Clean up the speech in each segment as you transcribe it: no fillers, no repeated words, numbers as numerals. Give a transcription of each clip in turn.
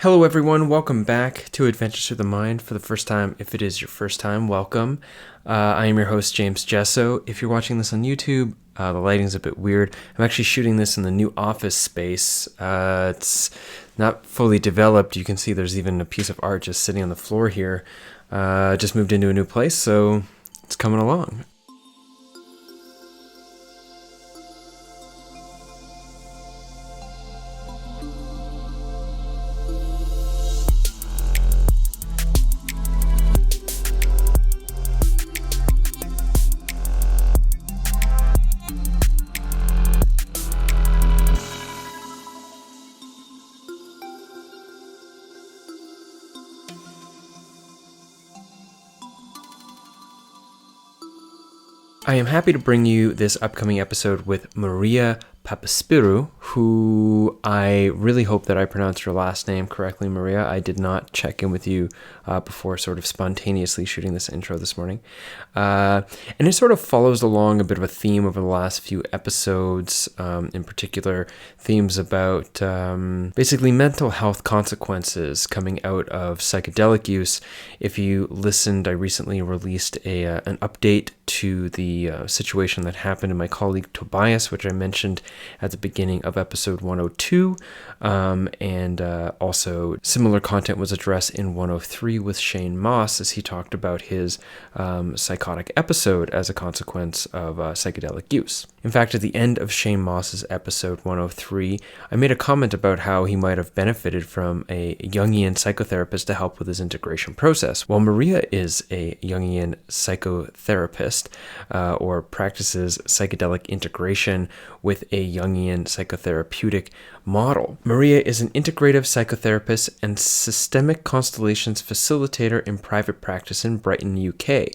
Hello everyone, welcome back to Adventures Through the Mind. For the first time, if it is your first time, welcome. I am your host, James Jesso. If you're watching this on YouTube, the lighting's a bit weird. I'm actually shooting this in the new office space. It's not fully developed. You can see there's even a piece of art just sitting on the floor here. Just moved into a new place, so it's coming along. I am happy to bring you this upcoming episode with Maria Papaspyrou, who I really hope that I pronounced your last name correctly, Maria. I did not check in with you before sort of spontaneously shooting this intro this morning. And it sort of follows along a bit of a theme over the last few episodes, in particular themes about basically mental health consequences coming out of psychedelic use. If you listened, I recently released an update to the situation that happened to my colleague Tobias, which I mentioned at the beginning of episode 102, and also similar content was addressed in 103 with Shane Moss as he talked about his psychotic episode as a consequence of psychedelic use. In fact, at the end of Shane Moss's episode 103, I made a comment about how he might have benefited from a Jungian psychotherapist to help with his integration process. While Maria is a Jungian psychotherapist, or practices psychedelic integration with a Jungian psychotherapeutic model. Maria is an integrative psychotherapist and systemic constellations facilitator in private practice in Brighton, UK.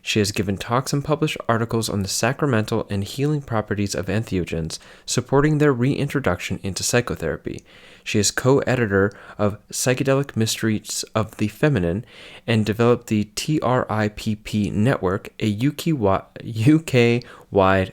She has given talks and published articles on the sacramental and healing properties of entheogens, supporting their reintroduction into psychotherapy. She is co-editor of Psychedelic Mysteries of the Feminine and developed the T.R.I.P.P network, a UK-wide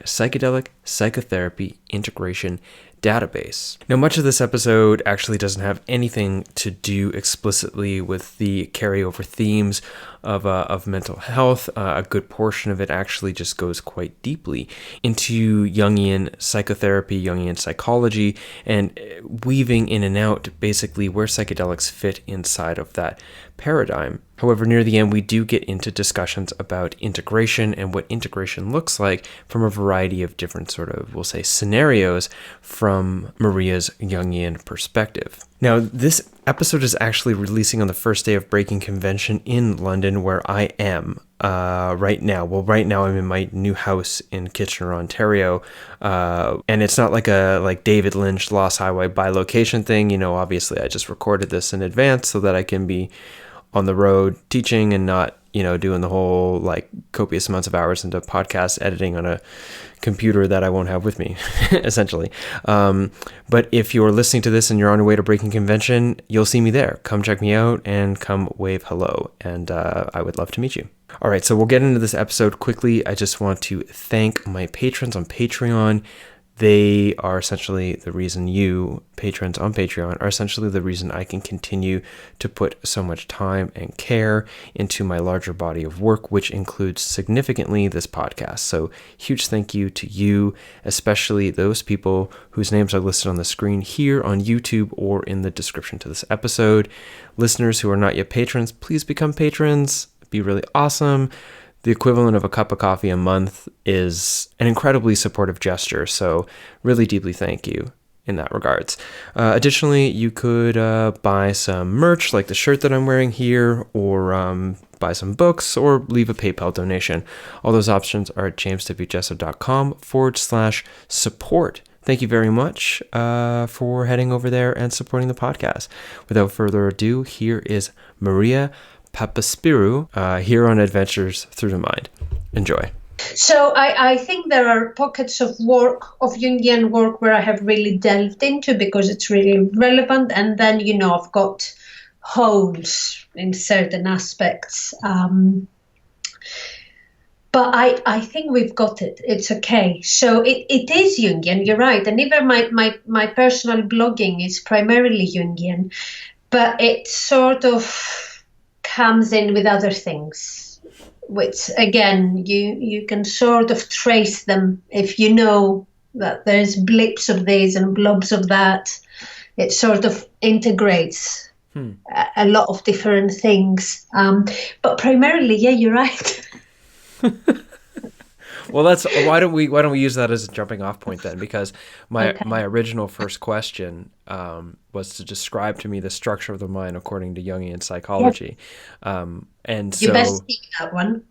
psychedelic psychotherapy integration database. Now, much of this episode actually doesn't have anything to do explicitly with the carryover themes of mental health. A good portion of it actually just goes quite deeply into Jungian psychotherapy, Jungian psychology, and weaving in and out basically where psychedelics fit inside of that paradigm. However, near the end, we do get into discussions about integration and what integration looks like from a variety of different sort of, we'll say, scenarios from Maria's Jungian perspective. Now, this episode is actually releasing on the first day of Breaking Convention in London, where I am right now. Well, right now I'm in my new house in Kitchener, Ontario, and it's not like a David Lynch Lost Highway by location thing. You know, obviously I just recorded this in advance so that I can be on the road teaching and not, doing the whole copious amounts of hours into podcast editing on a computer that I won't have with me, essentially. But if you're listening to this and you're on your way to Breaking Convention, you'll see me there. Come check me out and come wave hello. And I would love to meet you. All right, so we'll get into this episode quickly. I just want to thank my patrons on Patreon. They are essentially the reason you, patrons on Patreon, are essentially the reason I can continue to put so much time and care into my larger body of work, which includes significantly this podcast. So huge thank you to you, especially those people whose names are listed on the screen here on YouTube or in the description to this episode. Listeners who are not yet patrons, please become patrons. It'd be really awesome. The equivalent of a cup of coffee a month is an incredibly supportive gesture, so really deeply thank you in that regards. Additionally, you could buy some merch like the shirt that I'm wearing here, or buy some books, or leave a PayPal donation. All those options are at jameswjesso.com/support. Thank you very much for heading over there and supporting the podcast. Without further ado, here is Maria Papaspyrou here on Adventures Through the Mind. Enjoy. So I think there are pockets of Jungian work where I have really delved into because it's really relevant. And then, I've got holes in certain aspects. But I think we've got it. It's okay. So it is Jungian, you're right. And even my personal blogging is primarily Jungian. but it sort of comes in with other things, which again, you can sort of trace them if you know that there's blips of this and blobs of that. It sort of integrates a lot of different things. But primarily, yeah, you're right. Well, why don't we use that as a jumping off point then? Because my original first question was to describe to me the structure of the mind according to Jungian psychology, and so you best keep that one.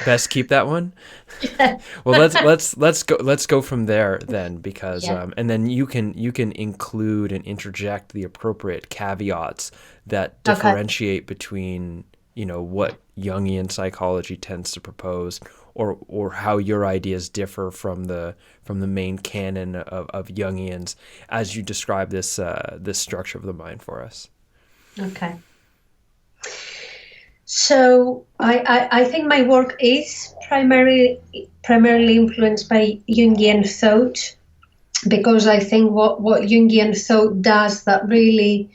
Best keep that one. Yeah. Well, let's go from there then, because and then you can include and interject the appropriate caveats that differentiate between what Jungian psychology tends to propose, or how your ideas differ from the main canon of Jungians as you describe this structure of the mind for us. Okay. So I think my work is primarily influenced by Jungian thought, because I think what Jungian thought does that really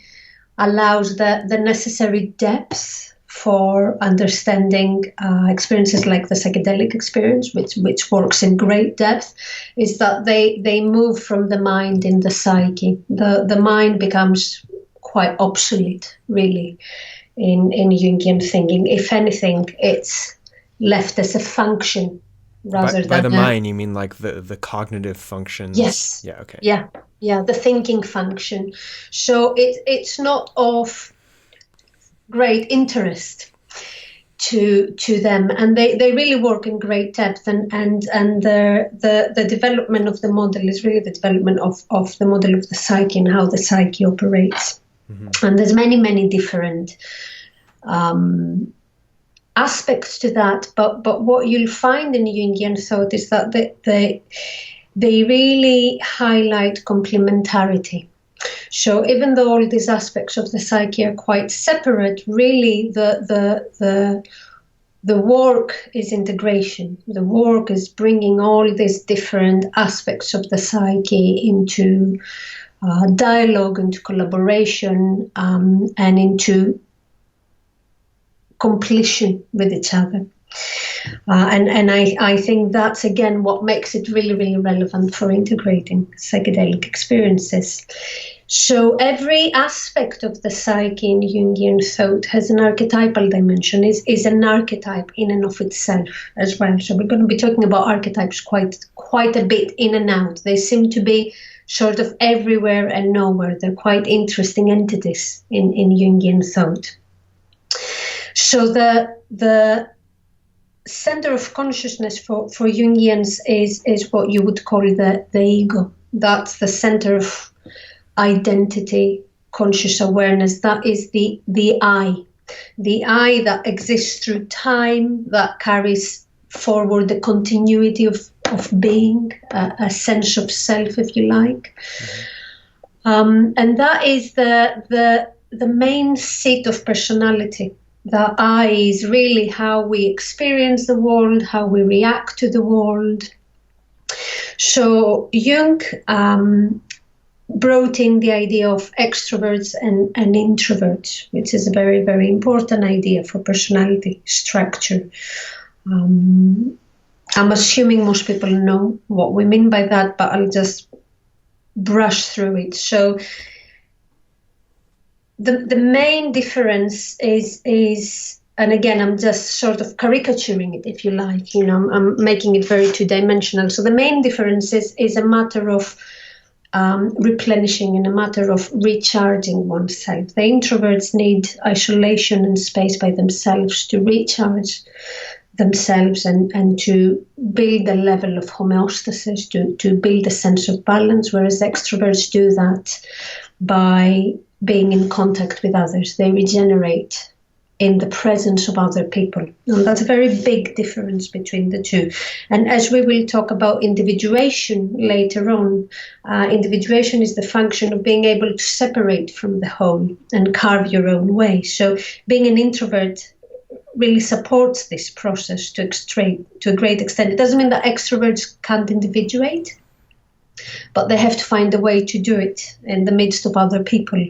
allows the necessary depth for understanding experiences like the psychedelic experience, which works in great depth, is that they move from the mind in the psyche. The mind becomes quite obsolete, really, in Jungian thinking. If anything, it's left as a function rather by than the mind. You mean like the cognitive functions? Yes. Yeah. Okay. Yeah, the thinking function. So it's not of great interest to them, and they really work in great depth, and the development of the model is really the development of the model of the psyche and how the psyche operates. Mm-hmm. And there's many different aspects to that, but what you'll find in Jungian thought is that they really highlight complementarity. So even though all these aspects of the psyche are quite separate, really the work is integration. The work is bringing all these different aspects of the psyche into dialogue, into collaboration, and into completion with each other. And I think that's, again, what makes it really relevant for integrating psychedelic experiences. So every aspect of the psyche in Jungian thought has an archetypal dimension, is an archetype in and of itself as well. So we're going to be talking about archetypes quite a bit in and out. They seem to be sort of everywhere and nowhere. They're quite interesting entities in Jungian thought. So the center of consciousness for Jungians is what you would call the ego. That's the center of identity, conscious awareness. That is the I that exists through time, that carries forward the continuity of being, a sense of self, if you like. Mm-hmm. And that is the main seat of personality. The I is really how we experience the world, how we react to the world. So Jung brought in the idea of extroverts and introverts, which is a very important idea for personality structure. I'm assuming most people know what we mean by that, but I'll just brush through it. So the main difference is, and again, I'm just sort of caricaturing it, if you like, I'm making it very two-dimensional. So the main difference is a matter of replenishing, and a matter of recharging oneself. The introverts need isolation and space by themselves to recharge themselves and to build a level of homeostasis, to build a sense of balance, whereas extroverts do that by being in contact with others. They regenerate in the presence of other people. And that's a very big difference between the two. And as we will talk about individuation later on, individuation is the function of being able to separate from the whole and carve your own way. So being an introvert really supports this process to a great extent. It doesn't mean that extroverts can't individuate, but they have to find a way to do it in the midst of other people.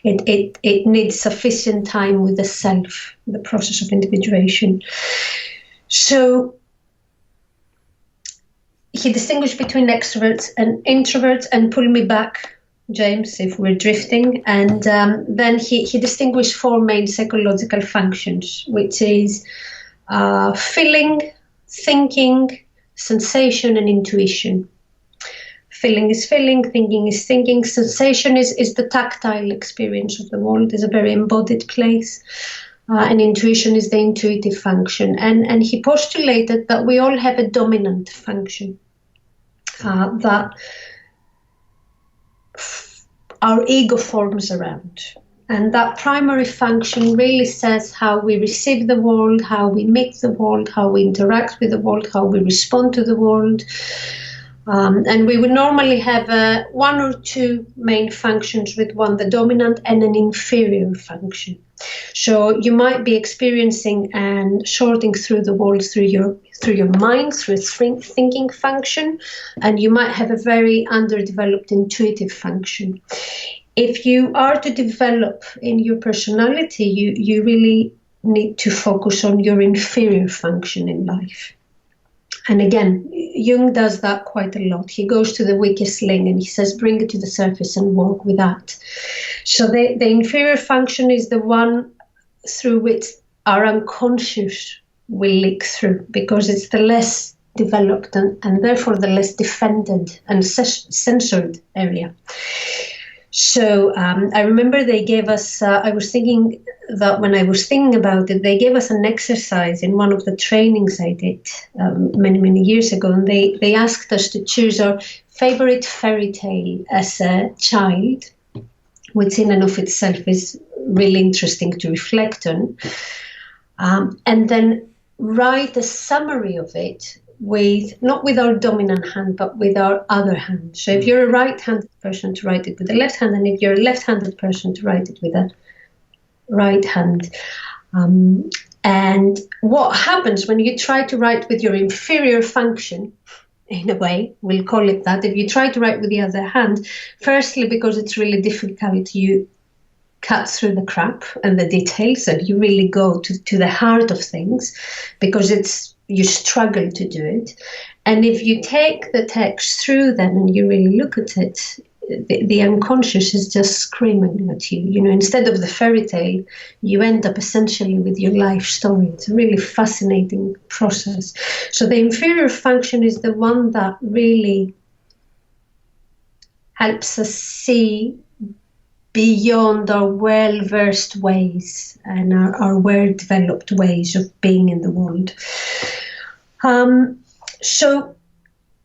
It needs sufficient time with the self, the process of individuation. So he distinguished between extroverts and introverts, and pull me back, James, if we're drifting. And then he distinguished four main psychological functions, which is feeling, thinking, sensation, and intuition. Feeling is feeling, thinking is thinking, sensation is the tactile experience of the world, is a very embodied place, and intuition is the intuitive function. And he postulated that we all have a dominant function, that our ego forms around. And that primary function really says how we receive the world, how we meet the world, how we interact with the world, how we respond to the world. And we would normally have one or two main functions, with one the dominant and an inferior function. So you might be experiencing and sorting through the world through your mind, through a thinking function, and you might have a very underdeveloped intuitive function. If you are to develop in your personality, you really need to focus on your inferior function in life. And again, Jung does that quite a lot. He goes to the weakest link and he says, bring it to the surface and work with that. So the inferior function is the one through which our unconscious will leak through, because it's the less developed and therefore the less defended and censored area. So I remember they gave us, I was thinking that when I was thinking about it, they gave us an exercise in one of the trainings I did many, many years ago. And they asked us to choose our favorite fairy tale as a child, which in and of itself is really interesting to reflect on. And then write a summary of it not with our dominant hand, but with our other hand. So if you're a right-handed person, to write it with the left hand, and if you're a left-handed person, to write it with the right hand. And what happens when you try to write with your inferior function, in a way, we'll call it that, if you try to write with the other hand, firstly, because it's really difficult, you cut through the crap and the details, and you really go to the heart of things, because you struggle to do it. And if you take the text through then and you really look at it, the unconscious is just screaming at you. You know, instead of the fairy tale, you end up essentially with your life story. It's a really fascinating process. So the inferior function is the one that really helps us see beyond our well-versed ways and our well-developed ways of being in the world. So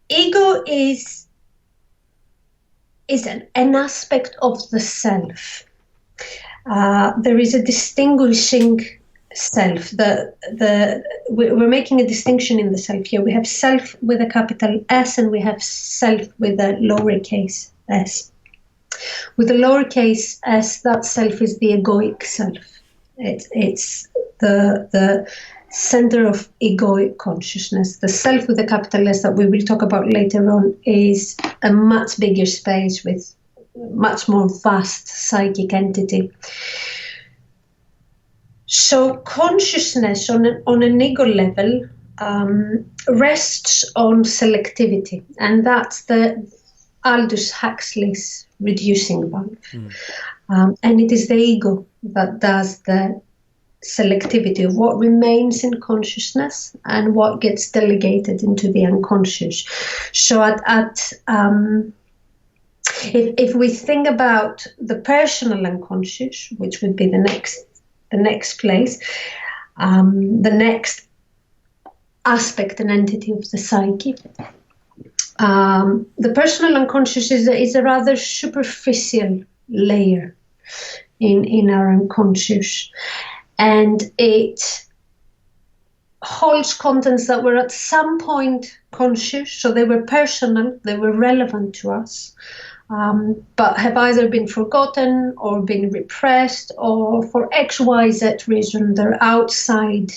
ego is an aspect of the self. There is a distinguishing self. We're making a distinction in the self here. We have self with a capital S, and we have self with a lowercase s. With the lowercase s, that self is the egoic self. It's the center of egoic consciousness. The self with the capital S that we will talk about later on is a much bigger space with much more vast psychic entity. So consciousness on an ego level rests on selectivity, and that's the Aldous Huxley's reducing valve. And it is the ego that does the selectivity of what remains in consciousness and what gets delegated into the unconscious. So if we think about the personal unconscious, which would be the next place, the next aspect and entity of the psyche, the personal unconscious is a rather superficial layer in our unconscious, and it holds contents that were at some point conscious, so they were personal, they were relevant to us, but have either been forgotten or been repressed, or for XYZ reason they're outside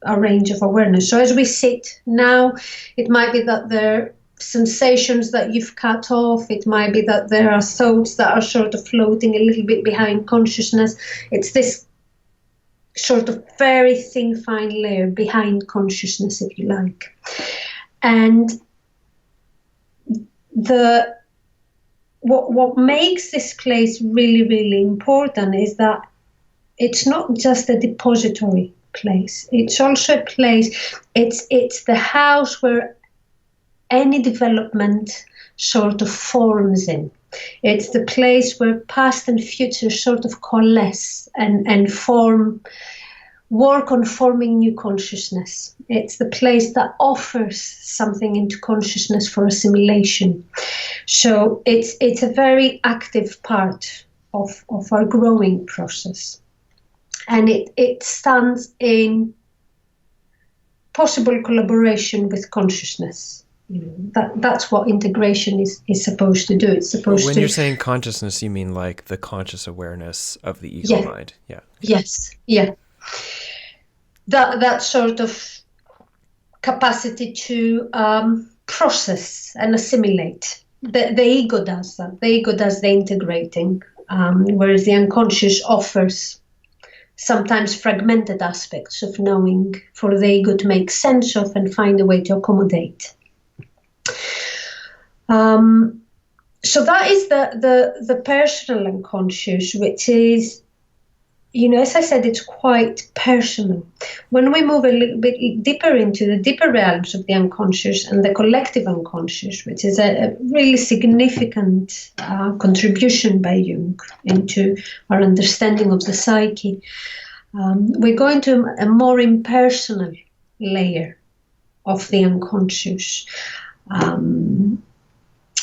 our range of awareness. So as we sit now, it might be that they're sensations that you've cut off. It might be that there are thoughts that are sort of floating a little bit behind consciousness. It's this sort of very thin, fine layer behind consciousness, if you like. And what makes this place really, really important is that it's not just a depository place. It's also a place, it's the house where any development sort of forms in. It's the place where past and future sort of coalesce and work on forming new consciousness. It's the place that offers something into consciousness for assimilation. So it's a very active part of our growing process. And it stands in possible collaboration with consciousness. That's what integration is supposed to do. It's supposed when to... you're saying consciousness, you mean like the conscious awareness of the ego mind. Yeah. Yes. Yeah. That sort of capacity to process and assimilate. The ego does that. The ego does the integrating, whereas the unconscious offers sometimes fragmented aspects of knowing for the ego to make sense of and find a way to accommodate. So that is the personal unconscious, which is, as I said, it's quite personal. When we move a little bit deeper into the deeper realms of the unconscious and the collective unconscious, which is a really significant contribution by Jung into our understanding of the psyche, we go into a more impersonal layer of the unconscious.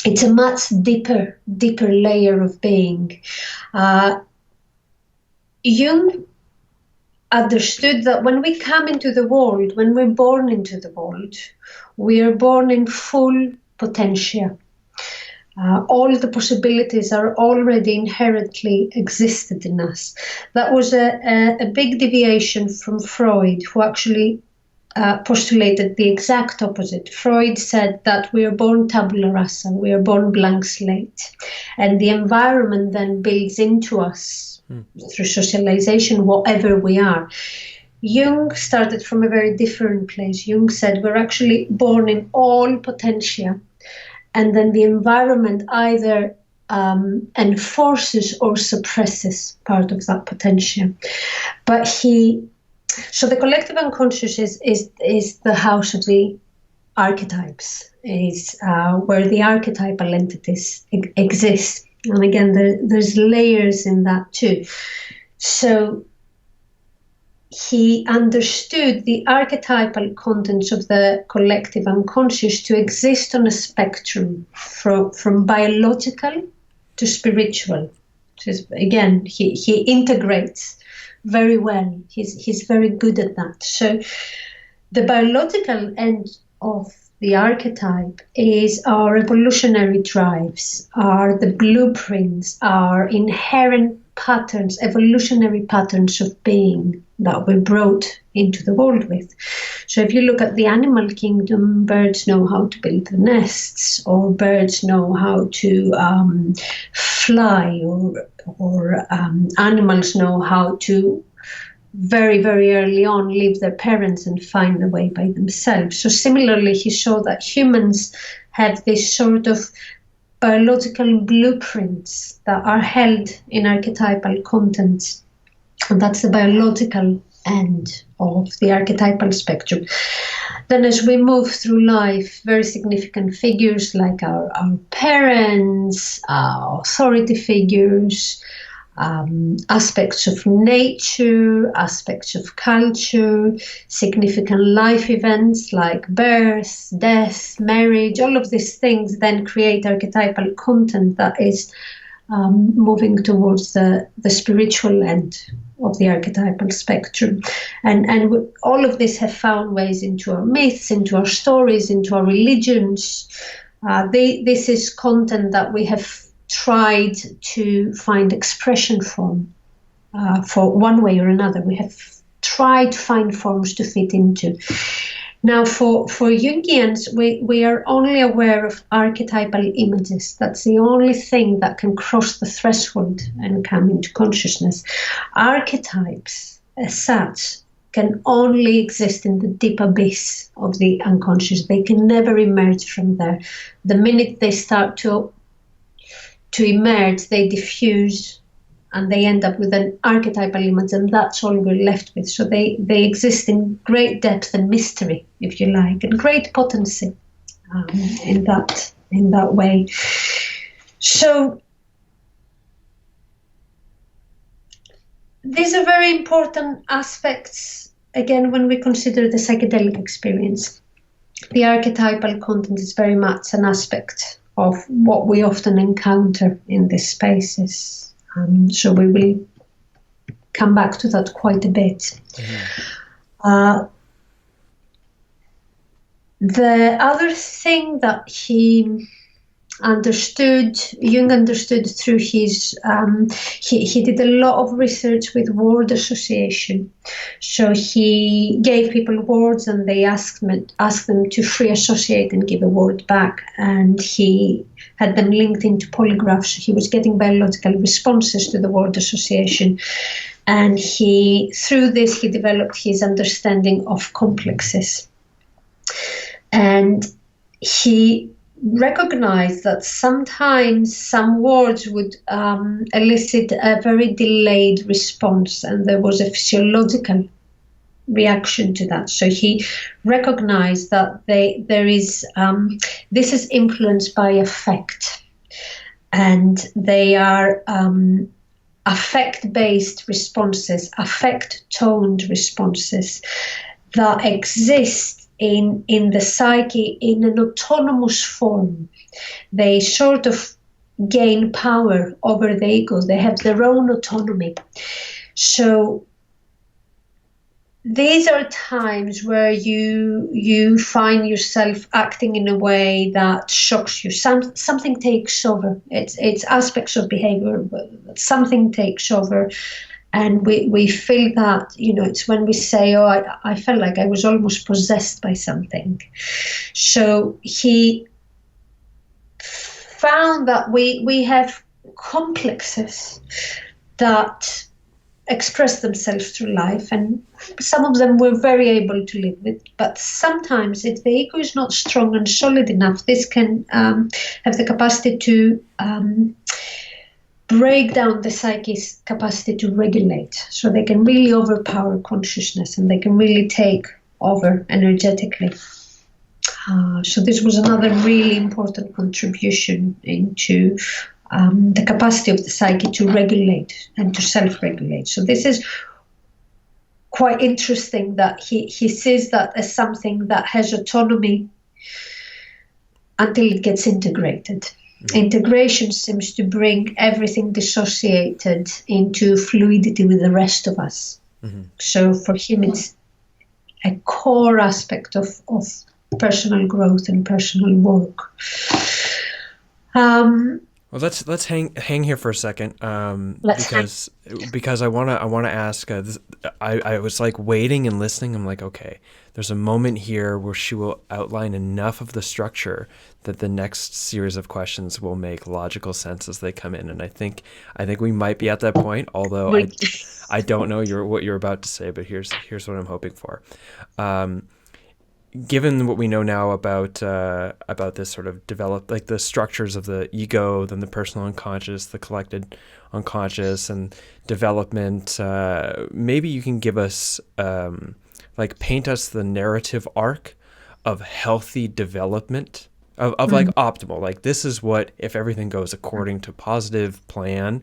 It's a much deeper layer of being. Jung understood that when we come into the world, when we're born into the world, we are born in full potential. All the possibilities are already inherently existed in us. That was a big deviation from Freud, who actually postulated the exact opposite. Freud said that we are born tabula rasa, we are born blank slate, and the environment then builds into us through socialization, whatever we are. Jung started from a very different place. Jung said we're actually born in all potential, and then the environment either enforces or suppresses part of that potential. But so the collective unconscious is the house of the archetypes, is where the archetypal entities exist. And again, there's layers in that too. So he understood the archetypal contents of the collective unconscious to exist on a spectrum from biological to spiritual. Just, again, he integrates very well. He's very good at that. So the biological end of the archetype is our evolutionary drives, are the blueprints, our inherent patterns, evolutionary patterns of being that we're brought into the world with. So if you look at the animal kingdom, birds know how to build the nests, or birds know how to fly, or animals know how to very, very early on leave their parents and find a way by themselves. So similarly, he saw that humans have this sort of biological blueprints that are held in archetypal contents. And that's the biological end of the archetypal spectrum. Then as we move through life, very significant figures like our parents, our authority figures, aspects of nature, aspects of culture, significant life events like birth, death, marriage, all of these things then create archetypal content that is moving towards the spiritual end of the archetypal spectrum. And all of this have found ways into our myths, into our stories, into our religions. This is content that we have tried to find expression for one way or another. We have tried to find forms to fit into. Now, for Jungians, we are only aware of archetypal images. That's the only thing that can cross the threshold and come into consciousness. Archetypes, as such, can only exist in the deep abyss of the unconscious. They can never emerge from there. The minute they start to emerge, they diffuse, and they end up with an archetypal image, and that's all we're left with. So they exist in great depth and mystery, if you like, and great potency in that way. So these are very important aspects, again, when we consider the psychedelic experience. The archetypal content is very much an aspect of what we often encounter in these spaces. So we will come back to that quite a bit. Mm-hmm. The other thing that Jung understood through his, he did a lot of research with word association. So he gave people words and they asked them to free associate and give a word back. And he had them linked into polygraphs. He was getting biological responses to the word association. And through this, he developed his understanding of complexes. And he recognized that sometimes some words would elicit a very delayed response, and there was a physiological reaction to that. So he recognized that there is this is influenced by affect, and they are affect-based responses, affect-toned responses that exist in the psyche in an autonomous form. They sort of gain power over the ego. They have their own autonomy. So these are times where you find yourself acting in a way that shocks you. Something takes over. It's aspects of behavior, but something takes over. And we feel that, it's when we say, oh, I felt like I was almost possessed by something. So he found that we have complexes that express themselves through life, and some of them we're very able to live with. But sometimes if the ego is not strong and solid enough, this can have the capacity to break down the psyche's capacity to regulate. So they can really overpower consciousness and they can really take over energetically. So this was another really important contribution into the capacity of the psyche to regulate and to self-regulate. So this is quite interesting that he sees that as something that has autonomy until it gets integrated. Mm-hmm. Integration seems to bring everything dissociated into fluidity with the rest of us. Mm-hmm. So for him, it's a core aspect of personal growth and personal work. Well, let's hang here for a second, because I wanna ask. I was like waiting and listening. I'm like, okay, there's a moment here where she will outline enough of the structure that the next series of questions will make logical sense as they come in. And I think we might be at that point. Although I don't know what you're about to say, but here's what I'm hoping for. Given what we know now about this sort of developed, like the structures of the ego, then the personal unconscious, the collected unconscious, and development, maybe you can give us, paint us the narrative arc of healthy development, of like optimal, like this is what, if everything goes according to positive plan,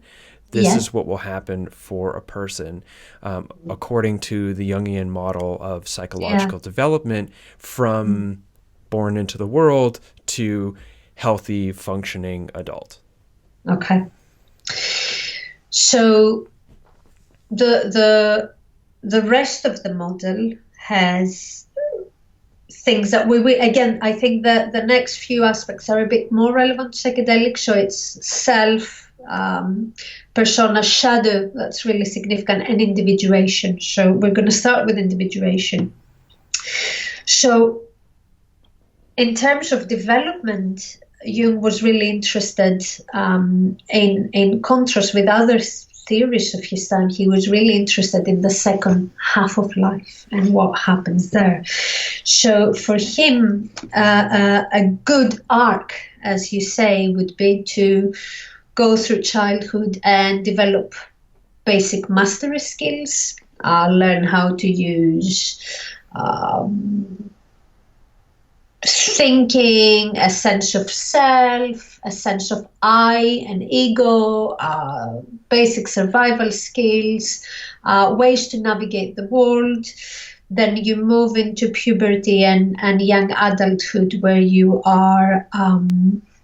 this is what will happen for a person, according to the Jungian model of psychological development, from born into the world to healthy, functioning adult. Okay. So the rest of the model has things that we again, I think that the next few aspects are a bit more relevant to psychedelics. So it's self, persona, shadow, that's really significant, and individuation. So we're going to start with individuation. So in terms of development, Jung was really interested, in contrast with other theories of his time, he was really interested in the second half of life and what happens there. So for him, a good arc, as you say, would be to go through childhood and develop basic mastery skills, learn how to use thinking, a sense of self, a sense of I and ego, basic survival skills, ways to navigate the world. Then you move into puberty and young adulthood, where you are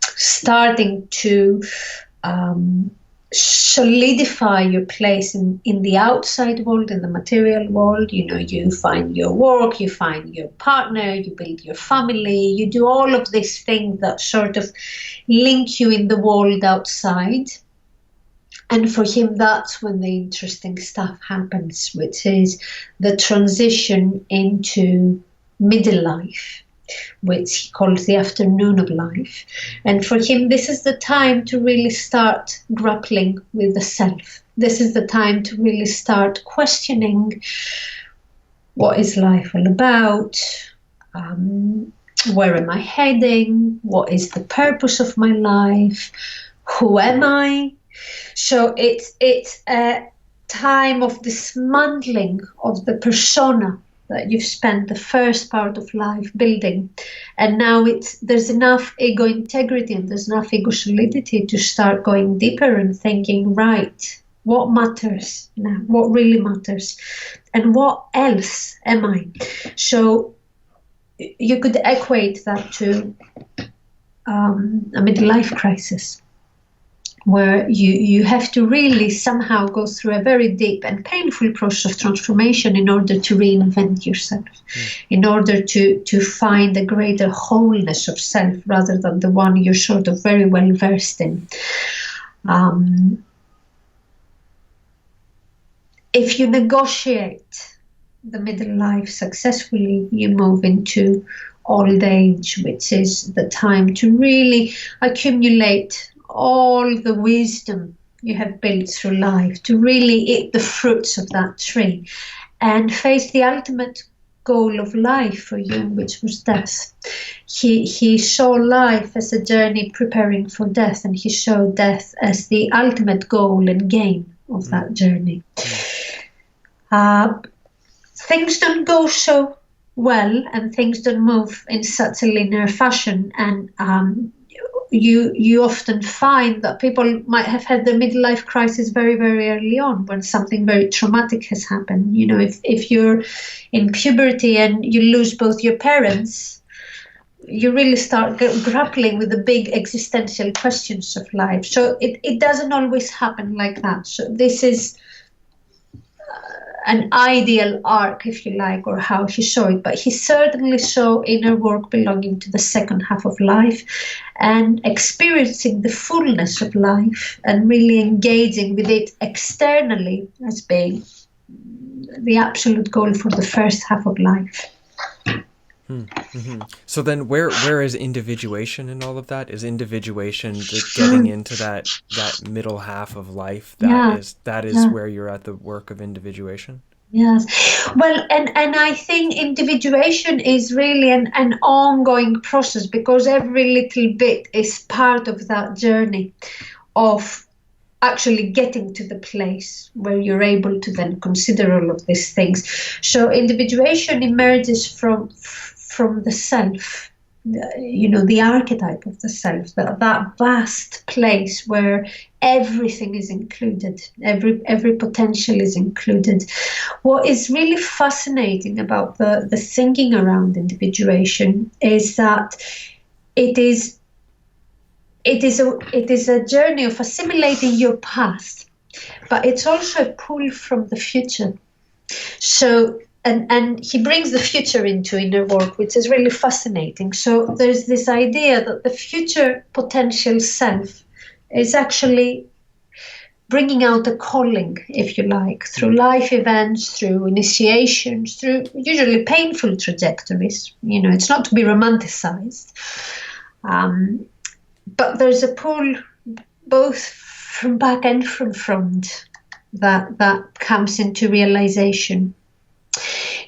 starting to solidify your place in the outside world, in the material world. You know, you find your work, you find your partner, you build your family, you do all of these things that sort of link you in the world outside. And for him, that's when the interesting stuff happens, which is the transition into middle life, which he calls the afternoon of life. And for him, this is the time to really start grappling with the self. This is the time to really start questioning, what is life all about? Where am I heading? What is the purpose of my life? Who am I? So it's a time of dismantling of the persona that you've spent the first part of life building, and now there's enough ego integrity and there's enough ego solidity to start going deeper and thinking, right, what matters now? What really matters? And what else am I? So you could equate that to a midlife crisis, where you have to really somehow go through a very deep and painful process of transformation in order to reinvent yourself, in order to find a greater wholeness of self rather than the one you're sort of very well versed in. If you negotiate the middle life successfully, you move into old age, which is the time to really accumulate all the wisdom you have built through life, to really eat the fruits of that tree and face the ultimate goal of life for you, which was death. He saw life as a journey preparing for death, and he saw death as the ultimate goal and gain of that journey. Things don't go so well, and things don't move in such a linear fashion, and you often find that people might have had their midlife crisis very, very early on, when something very traumatic has happened. You know, if you're in puberty and you lose both your parents, you really start grappling with the big existential questions of life. So it doesn't always happen like that. So this is an ideal arc, if you like, or how he saw it. But he certainly saw inner work belonging to the second half of life, and experiencing the fullness of life and really engaging with it externally as being the absolute goal for the first half of life. Mm-hmm. So then where is individuation in all of that? Is individuation just getting into that middle half of life? That is where you're at the work of individuation? Yes. Well, and I think individuation is really an ongoing process, because every little bit is part of that journey of actually getting to the place where you're able to then consider all of these things. So individuation emerges from the self, the archetype of the self, that vast place where everything is included, every potential is included. What is really fascinating about the thinking around individuation is that it is a journey of assimilating your past, but it's also a pull from the future. So and he brings the future into inner work, which is really fascinating. So there's this idea that the future potential self is actually bringing out a calling, if you like, through life events, through initiations, through usually painful trajectories. It's not to be romanticized. But there's a pull both from back and from front that comes into realization.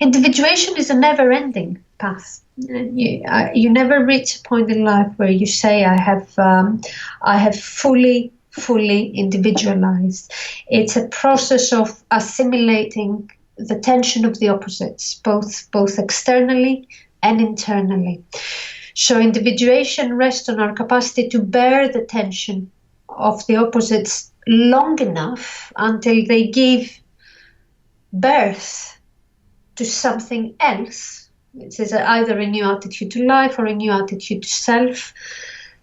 Individuation is a never-ending path. You never reach a point in life where you say, I have fully individualized. It's a process of assimilating the tension of the opposites, both externally and internally. So individuation rests on our capacity to bear the tension of the opposites long enough until they give birth to something else, which is either a new attitude to life or a new attitude to self,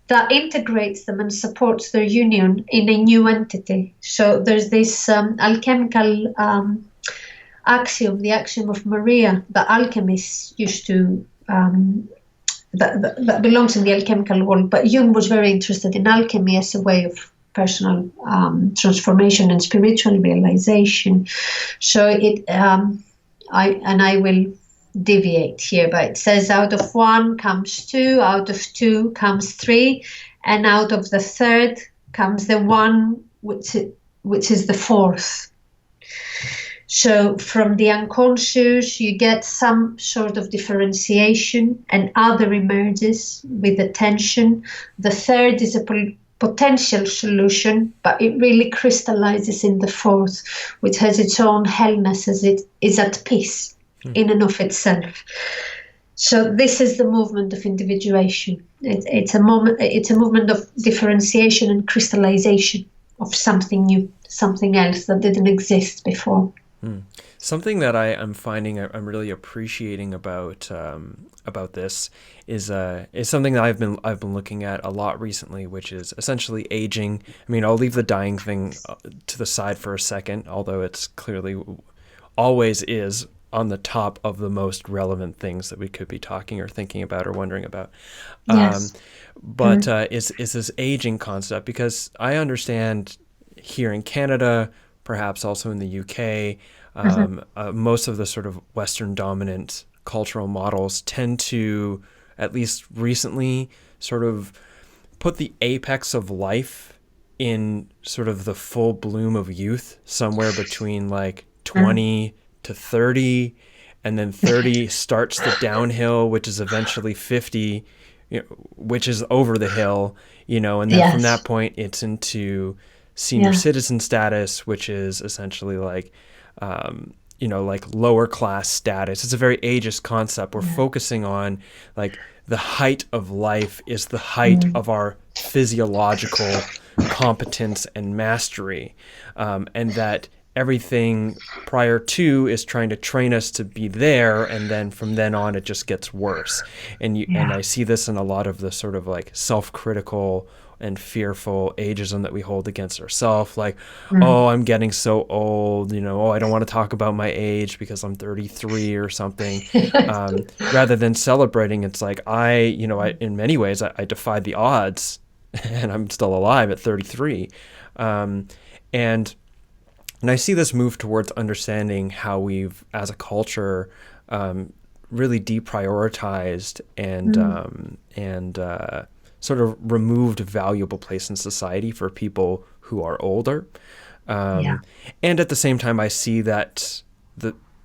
that integrates them and supports their union in a new entity. So there's this alchemical axiom, the axiom of Maria, that alchemists used to, that belongs in the alchemical world, but Jung was very interested in alchemy as a way of personal transformation and spiritual realization. So I will deviate here, but it says out of one comes two, out of two comes three, and out of the third comes the one which is the fourth. So from the unconscious you get some sort of differentiation and other emerges with attention. The third is a potential solution, but it really crystallizes in the fourth, which has its own hellness as it is at peace in and of itself. So this is the movement of individuation. It's a movement of differentiation and crystallization of something new, something else that didn't exist before. Something that I'm finding I'm really appreciating about this is something that I've been looking at a lot recently, which is essentially aging. I mean, I'll leave the dying thing to the side for a second, although it's clearly always is on the top of the most relevant things that we could be talking or thinking about or wondering about. Yes. But is this aging concept, because I understand here in Canada, perhaps also in the UK, most of the sort of Western dominant cultural models tend to, at least recently, sort of put the apex of life in sort of the full bloom of youth, somewhere between like 20 to 30, and then 30 starts the downhill, which is eventually 50, which is over the hill, and then from that point it's into senior citizen status, which is essentially like, like lower class status. It's a very ageist concept. We're focusing on like the height of life is the height of our physiological competence and mastery, and that everything prior to is trying to train us to be there, and then from then on it just gets worse. And I see this in a lot of the sort of like self-critical and fearful ageism that we hold against ourselves, like, oh, I'm getting so old, oh, I don't want to talk about my age because I'm 33 or something, rather than celebrating. It's like I in many ways I defied the odds and I'm still alive at 33, and I see this move towards understanding how we've, as a culture, really deprioritized and sort of removed a valuable place in society for people who are older. And at the same time, I see that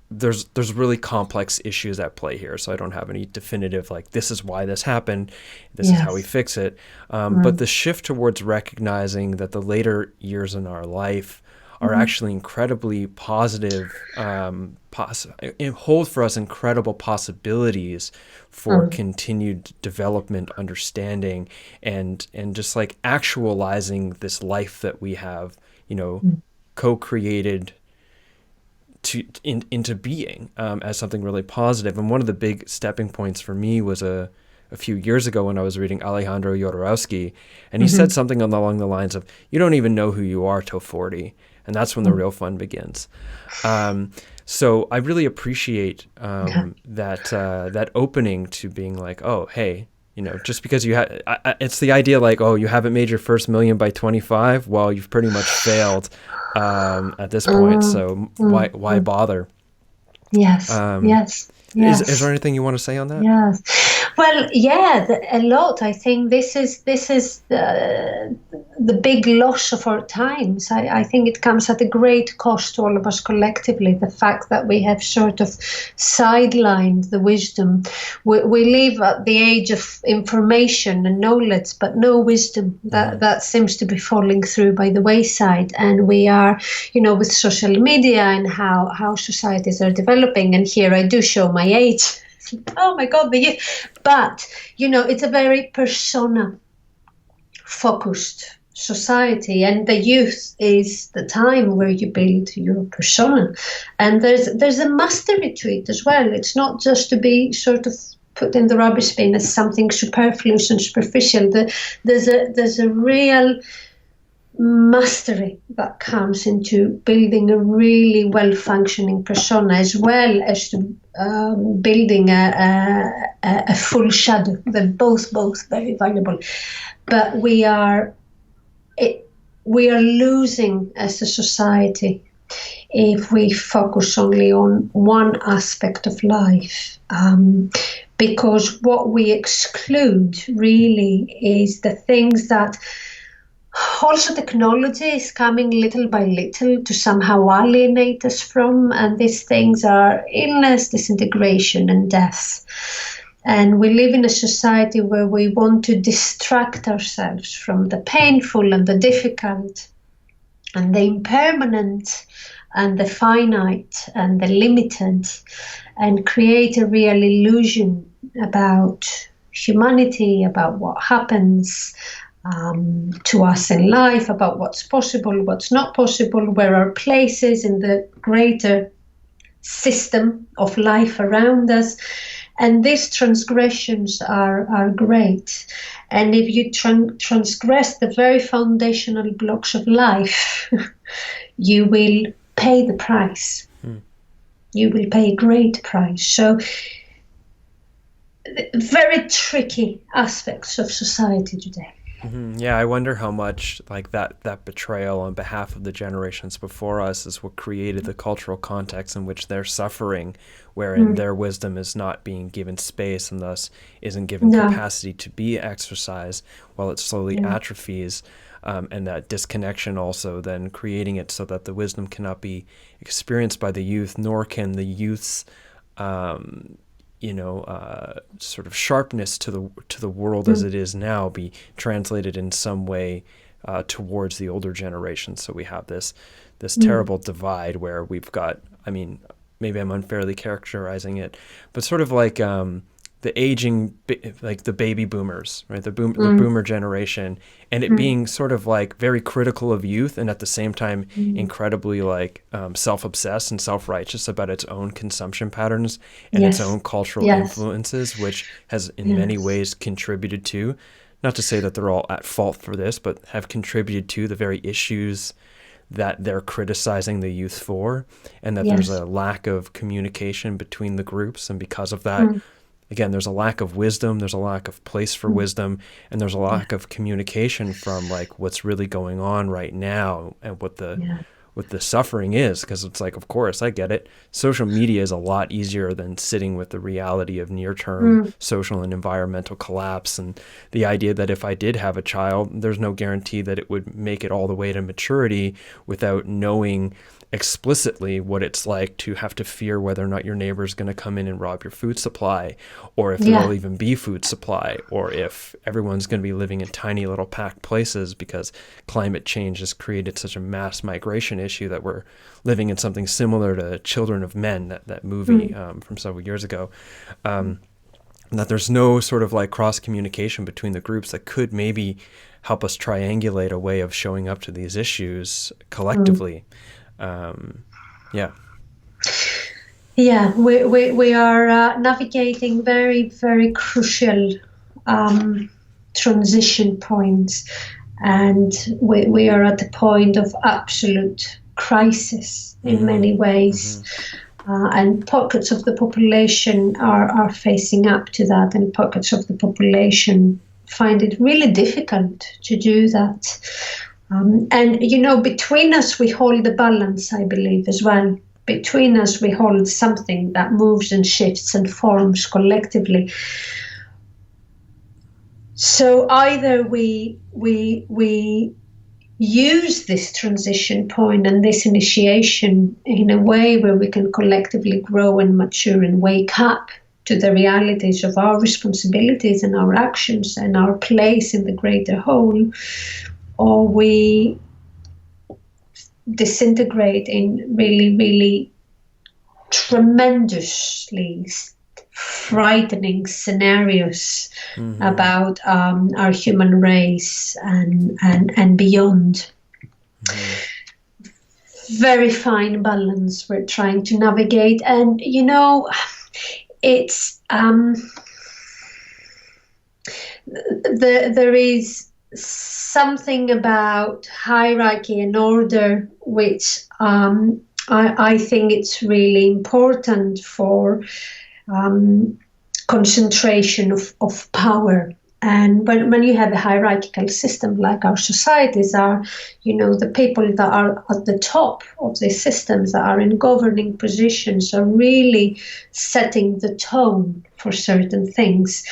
there's really complex issues at play here. So I don't have any definitive, like, this is why this happened, this is how we fix it. But the shift towards recognizing that the later years in our life are actually incredibly positive, hold for us incredible possibilities for continued development, understanding, and just like actualizing this life that we have, co-created into being, as something really positive. And one of the big stepping points for me was a few years ago when I was reading Alejandro Jodorowsky, and he said something along the lines of, you don't even know who you are till 40. And that's when the real fun begins. So I really appreciate that opening to being like, oh, hey, just because you have, it's the idea like, oh, you haven't made your first million by 25. Well, you've pretty much failed at this point. So why bother? Yes. Yes. Yes. Is there anything you want to say on that? Yes. Well, yeah, a lot. I think this is the big loss of our times. I think it comes at a great cost to all of us collectively. The fact that we have sort of sidelined the wisdom. We live at the age of information and knowledge, but no wisdom. That seems to be falling through by the wayside. And we are, with social media and how societies are developing. And here I do show my age. Oh my God, the youth. But, it's a very persona-focused society, and the youth is the time where you build your persona. And there's a mastery to it as well. It's not just to be sort of put in the rubbish bin as something superfluous and superficial. There's a real mastery that comes into building a really well-functioning persona, as well as to building a full shadow. They're both very valuable, but we are losing as a society if we focus only on one aspect of life, because what we exclude really is the things that also technology is coming little by little to somehow alienate us from, and these things are illness, disintegration, and death. And we live in a society where we want to distract ourselves from the painful and the difficult and the impermanent and the finite and the limited, and create a real illusion about humanity, about what happens to us in life, about what's possible, what's not possible, where our places in the greater system of life around us. And these transgressions are great. And if you transgress the very foundational blocks of life, you will pay the price. You will pay a great price. So very tricky aspects of society today. Yeah, I wonder how much like that betrayal on behalf of the generations before us is what created the cultural context in which they're suffering, wherein their wisdom is not being given space and thus isn't given capacity to be exercised, while it slowly atrophies, and that disconnection also then creating it so that the wisdom cannot be experienced by the youth, nor can the youth's sort of sharpness to the world as it is now be translated in some way towards the older generation. So we have this terrible divide where we've got, I mean, maybe I'm unfairly characterizing it, but sort of like the aging, like the baby boomers, right? The boomer generation, and it being sort of like very critical of youth, and at the same time incredibly like self-obsessed and self-righteous about its own consumption patterns and its own cultural influences, which has in many ways contributed to, not to say that they're all at fault for this, but have contributed to the very issues that they're criticizing the youth for, and that there's a lack of communication between the groups, and because of that, again, there's a lack of wisdom, there's a lack of place for wisdom, and there's a lack of communication from like what's really going on right now and what the suffering is. Because it's like, of course, I get it. Social media is a lot easier than sitting with the reality of near-term social and environmental collapse, and the idea that if I did have a child, there's no guarantee that it would make it all the way to maturity without knowing explicitly what it's like to have to fear whether or not your neighbor is going to come in and rob your food supply, or if there will even be food supply, or if everyone's going to be living in tiny little packed places because climate change has created such a mass migration issue that we're living in something similar to Children of Men, that movie from several years ago. That there's no sort of like cross communication between the groups that could maybe help us triangulate a way of showing up to these issues collectively. We are navigating very, very crucial transition points, and we are at the point of absolute crisis in many ways. And pockets of the population are facing up to that, and pockets of the population find it really difficult to do that. And, between us, we hold the balance, I believe, as well. Between us, we hold something that moves and shifts and forms collectively. So either we use this transition point and this initiation in a way where we can collectively grow and mature and wake up to the realities of our responsibilities and our actions and our place in the greater whole, or we disintegrate in really, really tremendously frightening scenarios about our human race and beyond. Very fine balance we're trying to navigate, and it's there is something about hierarchy and order which I think it's really important for concentration of power. And when you have a hierarchical system like our societies are, the people that are at the top of these systems, that are in governing positions, are really setting the tone for certain things.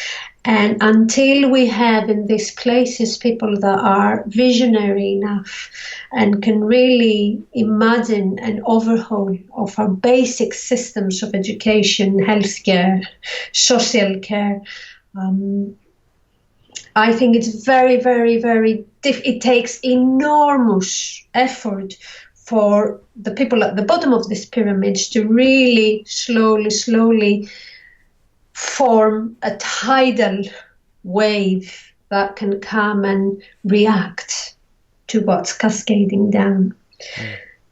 And until we have in these places people that are visionary enough and can really imagine an overhaul of our basic systems of education, healthcare, social care, I think it's very, very, very it takes enormous effort for the people at the bottom of this pyramid to really slowly form a tidal wave that can come and react to what's cascading down.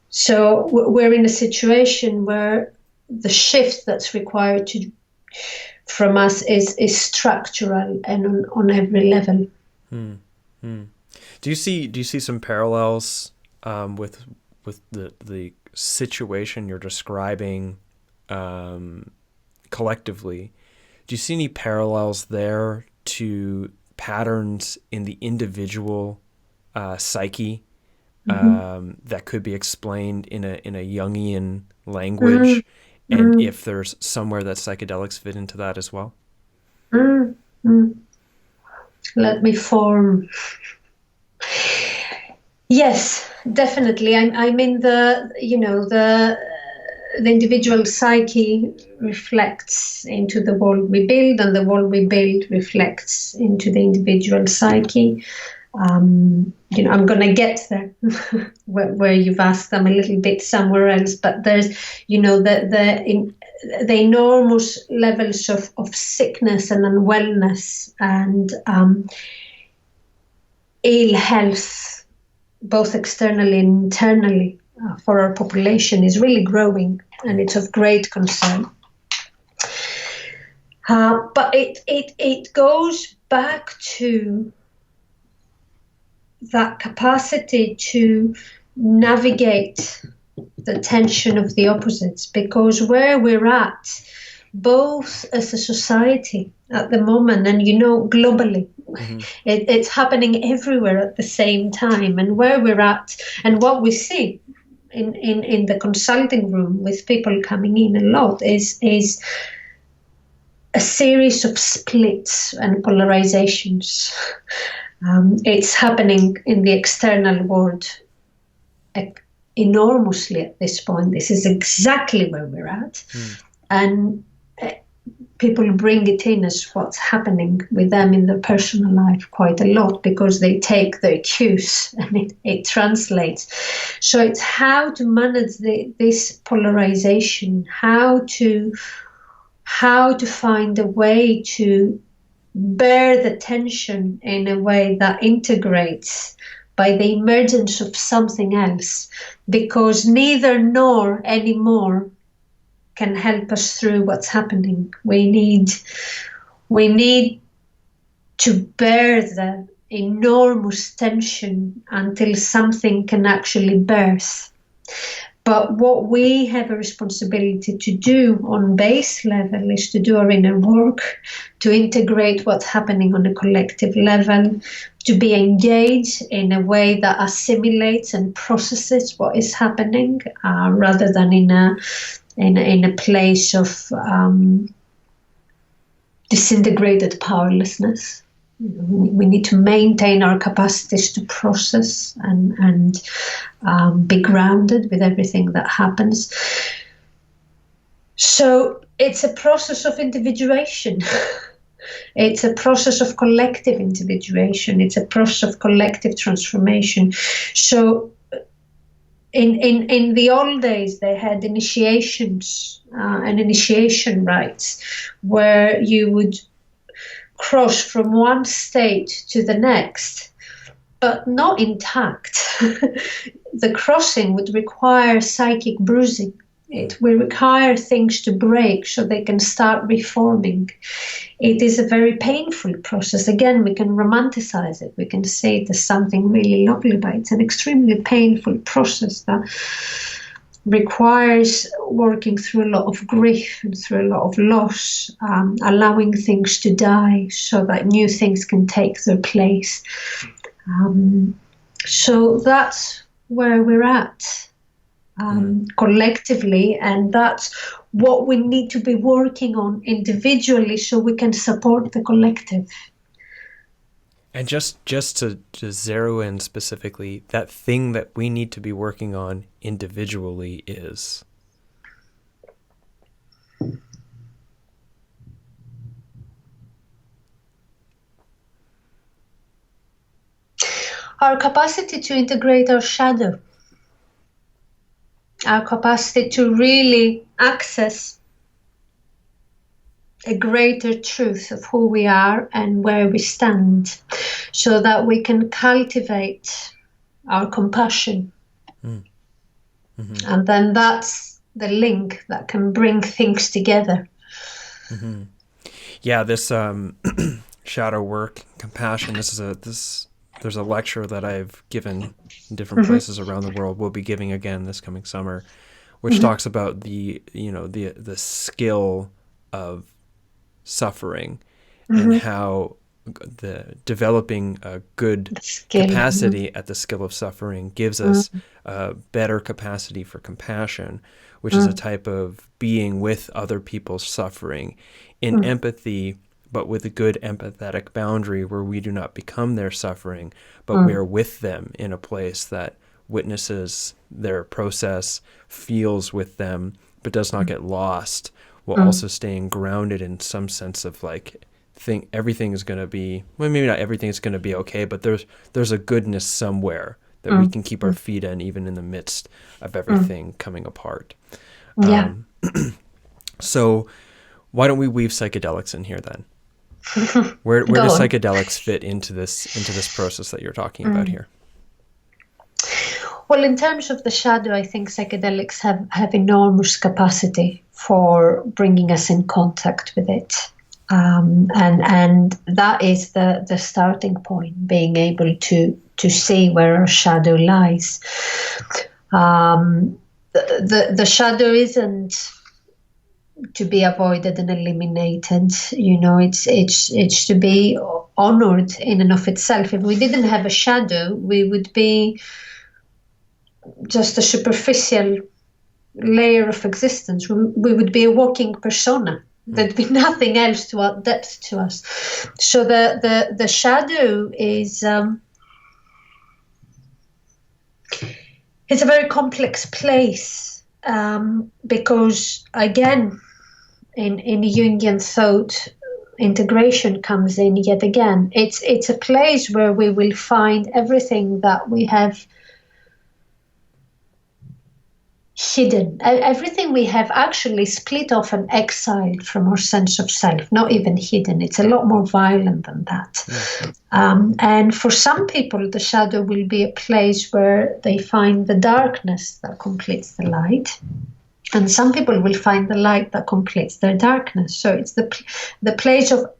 So we're in a situation where the shift that's required from us is structural and on every level. Do you see some parallels with the situation you're describing collectively? Do you see any parallels there to patterns in the individual psyche that could be explained in a Jungian language? And if there's somewhere that psychedelics fit into that as well? Let me form. Yes, definitely. I mean, the individual psyche reflects into the world we build, and the world we build reflects into the individual psyche. I'm going to get there where you've asked them a little bit somewhere else, but there's, the enormous levels of sickness and unwellness and ill health, both externally and internally, for our population is really growing, and it's of great concern. But it goes back to that capacity to navigate the tension of the opposites, because where we're at, both as a society at the moment and globally, it's happening everywhere at the same time, and where we're at and what we see in the consulting room with people coming in a lot is a series of splits and polarizations. It's happening in the external world enormously at this point. This is exactly where we're at. And people bring it in as what's happening with them in their personal life quite a lot, because they take their cues and it translates. So it's how to manage this polarization, how to find a way to bear the tension in a way that integrates by the emergence of something else, because neither nor anymore can help us through what's happening. We need to bear the enormous tension until something can actually birth. But what we have a responsibility to do on base level is to do our inner work, to integrate what's happening on a collective level, to be engaged in a way that assimilates and processes what is happening, rather than in a place of disintegrated powerlessness. We need to maintain our capacities to process and be grounded with everything that happens. So it's a process of individuation. It's a process of collective individuation. It's a process of collective transformation. So in the old days, they had initiations and initiation rites where you would cross from one state to the next, but not intact. The crossing would require psychic bruising. It will require things to break so they can start reforming. It is a very painful process. Again, we can romanticize it. We can say there's something really lovely, but it's an extremely painful process that requires working through a lot of grief and through a lot of loss, allowing things to die so that new things can take their place. So that's where we're at collectively, and that's what we need to be working on individually so we can support the collective. And just to zero in specifically, that thing that we need to be working on individually is? Our capacity to integrate our shadow. Our capacity to really access a greater truth of who we are and where we stand, so that we can cultivate our compassion. Mm-hmm. And then that's the link that can bring things together. Mm-hmm. Yeah, this shadow work, compassion, there's a lecture that I've given in different places around the world. We'll be giving again this coming summer, which talks about the skill of suffering and how the developing a good capacity at the skill of suffering gives us a better capacity for compassion, which is a type of being with other people's suffering in empathy, but with a good empathetic boundary where we do not become their suffering, but we are with them in a place that witnesses their process, feels with them, but does not get lost, while also staying grounded in some sense of like, think everything is going to be, well, maybe not everything is going to be okay, but there's a goodness somewhere that we can keep our feet in, even in the midst of everything coming apart. Yeah. So why don't we weave psychedelics in here then? Where do psychedelics fit into this process that you're talking about here? Well, in terms of the shadow, I think psychedelics have enormous capacity for bringing us in contact with it. And that is the starting point, being able to see where our shadow lies. The shadow isn't to be avoided and eliminated. It's to be honored in and of itself. If we didn't have a shadow, we would be just a superficial layer of existence. We would be a walking persona. There'd be nothing else to add depth to us. So the shadow is it's a very complex place, because again, in Jungian thought, integration comes in yet again. It's a place where we will find everything that we have hidden, everything we have actually split off and exiled from our sense of self, not even hidden. It's a lot more violent than that. Mm-hmm. And for some people, the shadow will be a place where they find the darkness that completes the light. And some people will find the light that completes their darkness. So it's the place of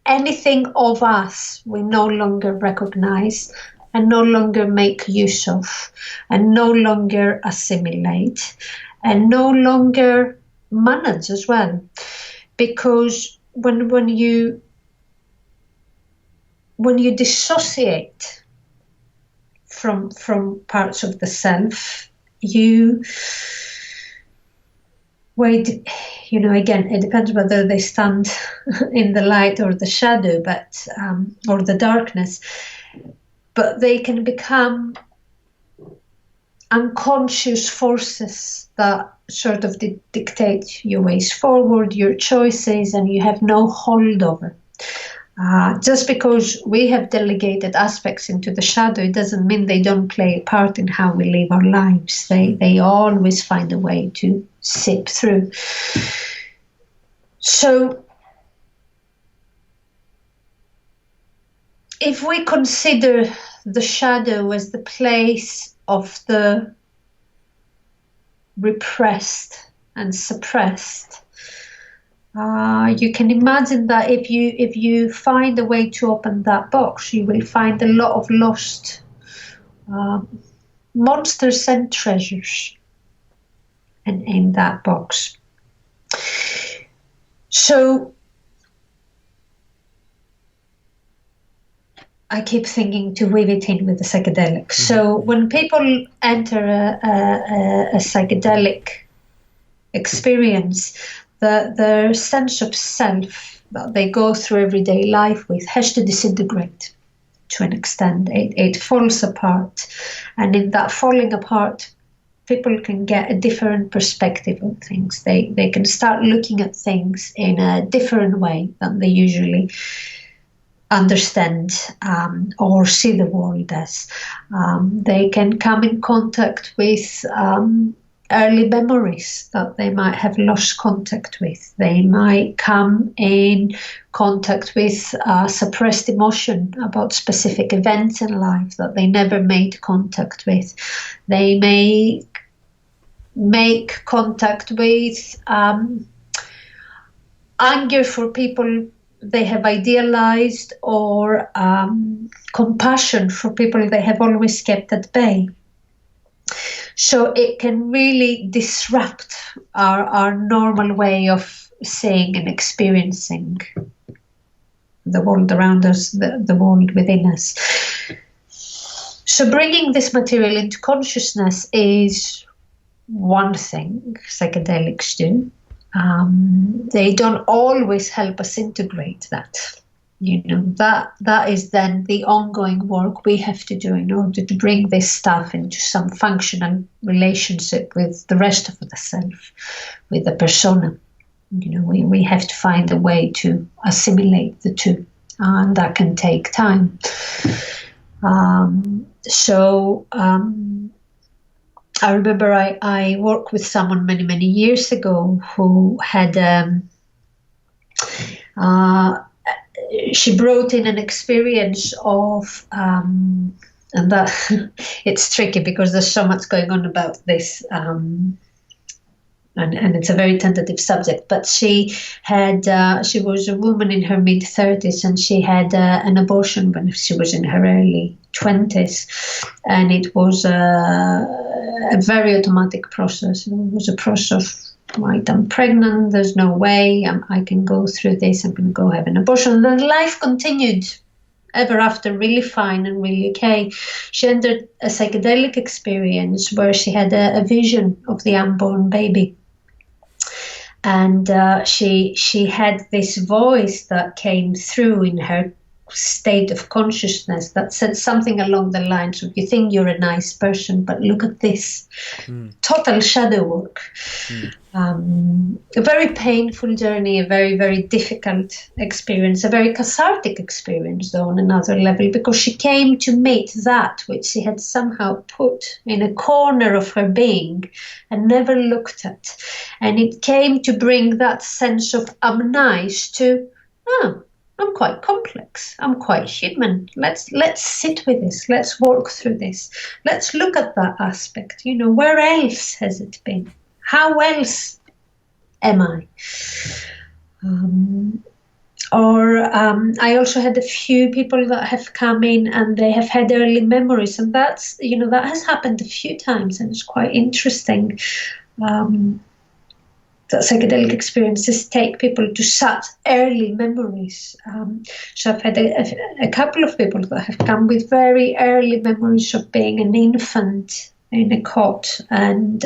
anything of us we no longer recognize and no longer make use of, and no longer assimilate, and no longer manage as well. Because when you dissociate from parts of the self, you wait. Again, it depends whether they stand in the light or the shadow, but or the darkness. But they can become unconscious forces that sort of dictate your ways forward, your choices, and you have no hold over. Just because we have delegated aspects into the shadow, it doesn't mean they don't play a part in how we live our lives. They always find a way to seep through. So if we consider the shadow as the place of the repressed and suppressed, you can imagine that if you find a way to open that box, you will find a lot of lost monsters and treasures in that box. So I keep thinking to weave it in with the psychedelics. Mm-hmm. So when people enter a psychedelic experience, the sense of self that they go through everyday life with has to disintegrate to an extent. It falls apart. And in that falling apart, people can get a different perspective on things. They can start looking at things in a different way than they usually understand or see the world as. They can come in contact with early memories that they might have lost contact with. They might come in contact with suppressed emotion about specific events in life that they never made contact with. They may make contact with anger for people they have idealized, or compassion for people they have always kept at bay. So it can really disrupt our normal way of seeing and experiencing the world around us, the world within us. So bringing this material into consciousness is one thing psychedelics do. They don't always help us integrate that. That is then the ongoing work we have to do in order to bring this stuff into some functional relationship with the rest of the self, with the persona. We have to find a way to assimilate the two, and that can take time. I remember I worked with someone many, many years ago who had she brought in an experience of, and that it's tricky because there's so much going on about this, and it's a very tentative subject. But she was a woman in her mid-30s, and she had an abortion when she was in her early 20s, and it was a very automatic process. It was a process of, right, I'm pregnant, there's no way I can go through this, I'm going to go have an abortion. And then life continued ever after, really fine and really okay. She entered a psychedelic experience where she had a vision of the unborn baby. And she had this voice that came through in her state of consciousness that said something along the lines of, you think you're a nice person, but look at this. Total shadow work. A very painful journey, a very, very difficult experience, a very cathartic experience, though, on another level, because she came to meet that which she had somehow put in a corner of her being and never looked at. And it came to bring that sense of, I'm nice, to, I'm quite complex. I'm quite human. Let's sit with this. Let's walk through this. Let's look at that aspect. Where else has it been? How else am I? Or I also had a few people that have come in and they have had early memories, and that's, that has happened a few times, and it's quite interesting. That psychedelic experiences take people to such early memories. So I've had a couple of people that have come with very early memories of being an infant in a cot and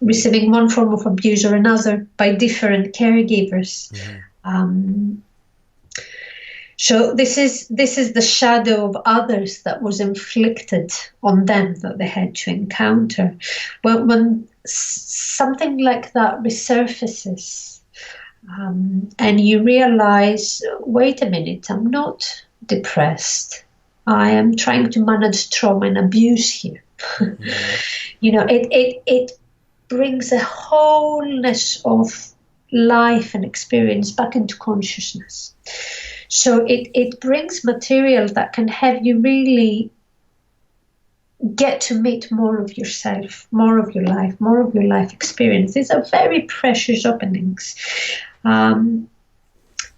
receiving one form of abuse or another by different caregivers. So this is the shadow of others that was inflicted on them that they had to encounter. When something like that resurfaces, and you realize, wait a minute, I'm not depressed. I am trying to manage trauma and abuse here. It brings a wholeness of life and experience back into consciousness. So it brings material that can have you really get to meet more of yourself, more of your life experience. These are very precious openings. In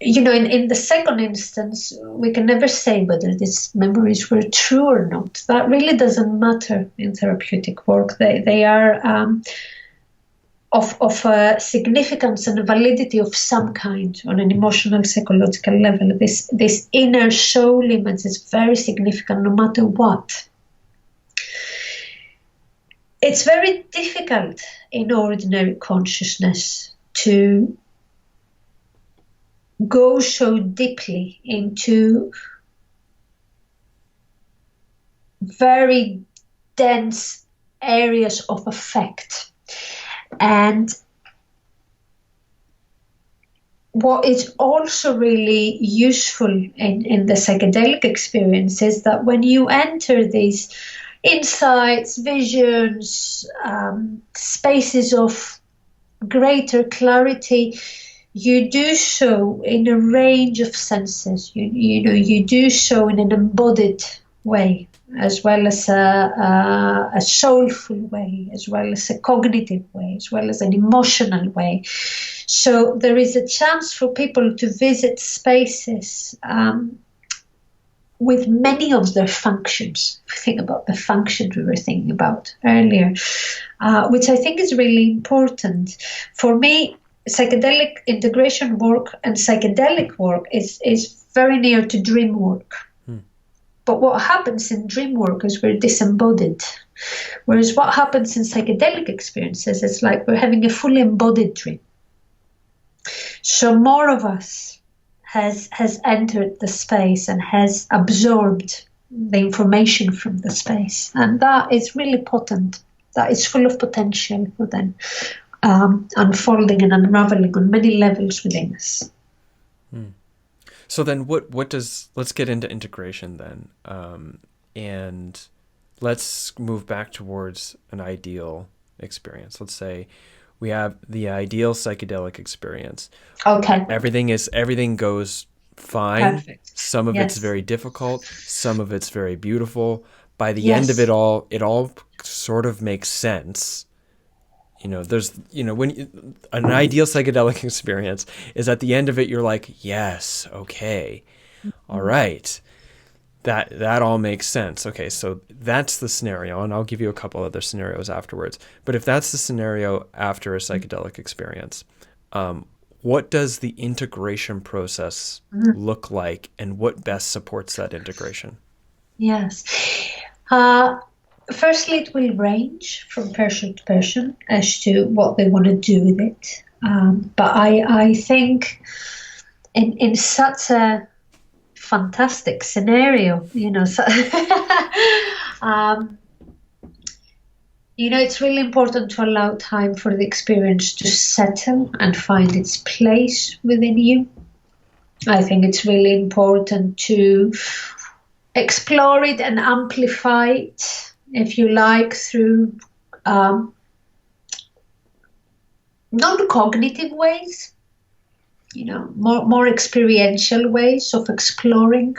the second instance, we can never say whether these memories were true or not. That really doesn't matter in therapeutic work. They are of significance and validity of some kind on an emotional, psychological level. This inner soul image is very significant no matter what. It's very difficult in ordinary consciousness to go so deeply into very dense areas of affect. And what is also really useful in the psychedelic experience is that when you enter these insights, visions, spaces of greater clarity, you do so in a range of senses. You do so in an embodied way, as well as a soulful way, as well as a cognitive way, as well as an emotional way. So there is a chance for people to visit spaces with many of their functions. Think about the functions we were thinking about earlier, which I think is really important. For me, psychedelic integration work and psychedelic work is very near to dream work. But what happens in dream work is we're disembodied. Whereas what happens in psychedelic experiences is like we're having a fully embodied dream. So more of us has entered the space and has absorbed the information from the space. And that is really potent. That is full of potential for then unfolding and unraveling on many levels within us. So then let's get into integration then. And let's move back towards an ideal experience. Let's say we have the ideal psychedelic experience. Okay. Everything goes fine. Perfect. Some of it's Yes. very difficult. Some of it's very beautiful. By the end of it all sort of makes sense. There's, when an ideal psychedelic experience is at the end of it, you're like, yes, okay, all right. That all makes sense. Okay, so that's the scenario, and I'll give you a couple other scenarios afterwards. But if that's the scenario after a psychedelic experience, what does the integration process look like, and what best supports that integration? Yes. Firstly, it will range from person to person as to what they want to do with it. But I think in such a fantastic scenario, it's really important to allow time for the experience to settle and find its place within you. I think it's really important to explore it and amplify it, if you like, through non-cognitive ways, more experiential ways of exploring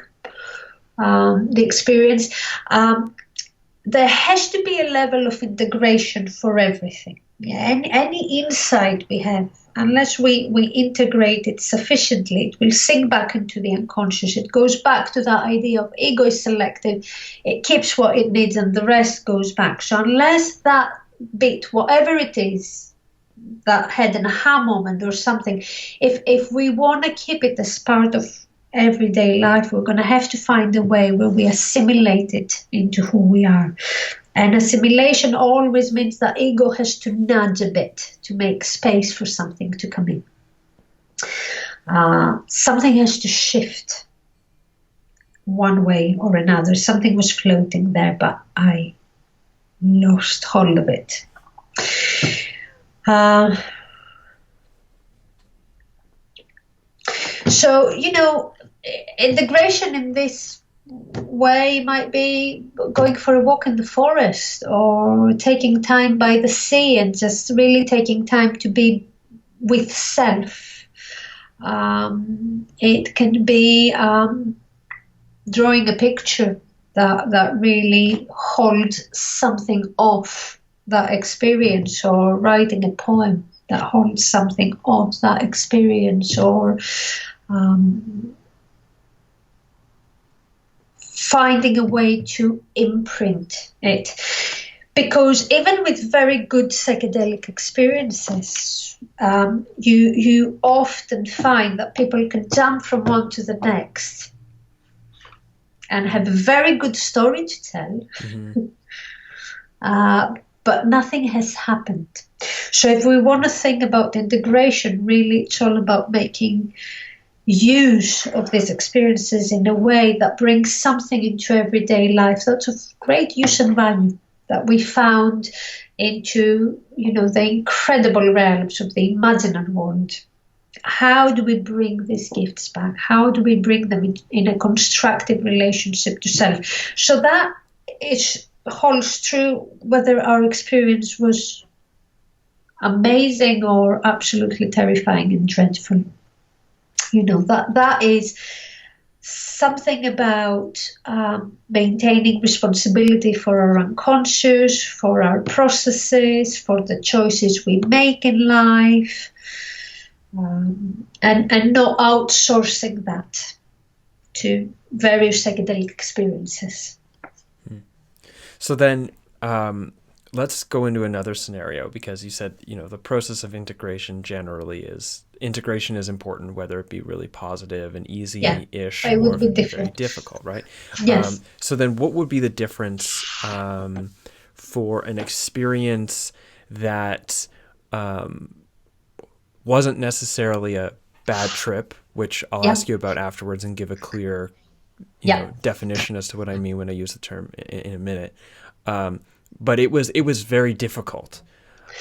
the experience. There has to be a level of integration for everything. Yeah, any insight we have unless we integrate it sufficiently, it will sink back into the unconscious. It goes back to that idea of ego is selective. It keeps what it needs and the rest goes back. So unless that bit, whatever it is, that had an aha moment or something, if we want to keep it as part of everyday life, we're going to have to find a way where we assimilate it into who we are. And assimilation always means that ego has to nudge a bit to make space for something to come in. Something has to shift one way or another. Something was floating there, but I lost hold of it. So, integration in this way might be going for a walk in the forest or taking time by the sea and just really taking time to be with self. It can be drawing a picture that really holds something of that experience, or writing a poem that holds something of that experience, or finding a way to imprint it. Because even with very good psychedelic experiences, you often find that people can jump from one to the next and have a very good story to tell, but nothing has happened. So if we want to think about integration, really it's all about making use of these experiences in a way that brings something into everyday life that's of great use and value, that we found into, the incredible realms of the imaginary world. How do we bring these gifts back? How do we bring them in a constructive relationship to self? So that holds true whether our experience was amazing or absolutely terrifying and dreadful. That is something about maintaining responsibility for our unconscious, for our processes, for the choices we make in life, and not outsourcing that to various psychedelic experiences. So then let's go into another scenario, because you said, the process of integration generally is important, whether it be really positive and easy-ish, it would or be if it be different. very difficult, right? Yes. So then what would be the difference for an experience that wasn't necessarily a bad trip, which I'll ask you about afterwards and give a clear definition as to what I mean when I use the term in a minute. But it was very difficult.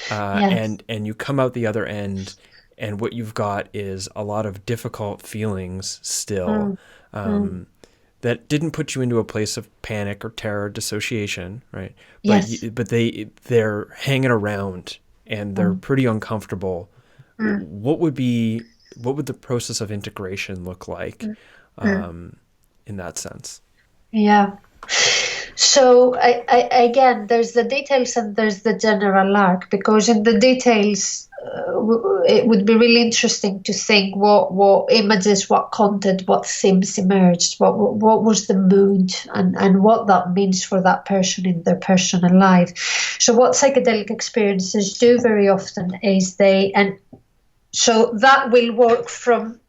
And you come out the other end, and what you've got is a lot of difficult feelings still that didn't put you into a place of panic or terror, dissociation, right? But they're hanging around and they're pretty uncomfortable. What would the process of integration look like in that sense? Yeah. So again, there's the details and there's the general arc, because in the details, it would be really interesting to think what images, what content, what themes emerged, what was the mood, and what that means for that person in their personal life. So what psychedelic experiences do very often is so that will work from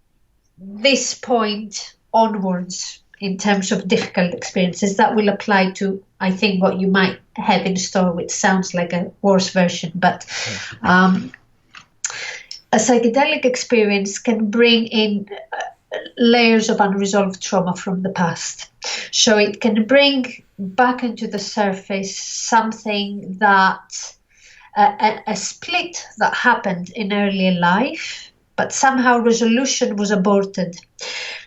this point onwards. In terms of difficult experiences, that will apply to, I think, what you might have in store, which sounds like a worse version. But a psychedelic experience can bring in layers of unresolved trauma from the past. So it can bring back into the surface something that, a split that happened in earlier life, but somehow resolution was aborted.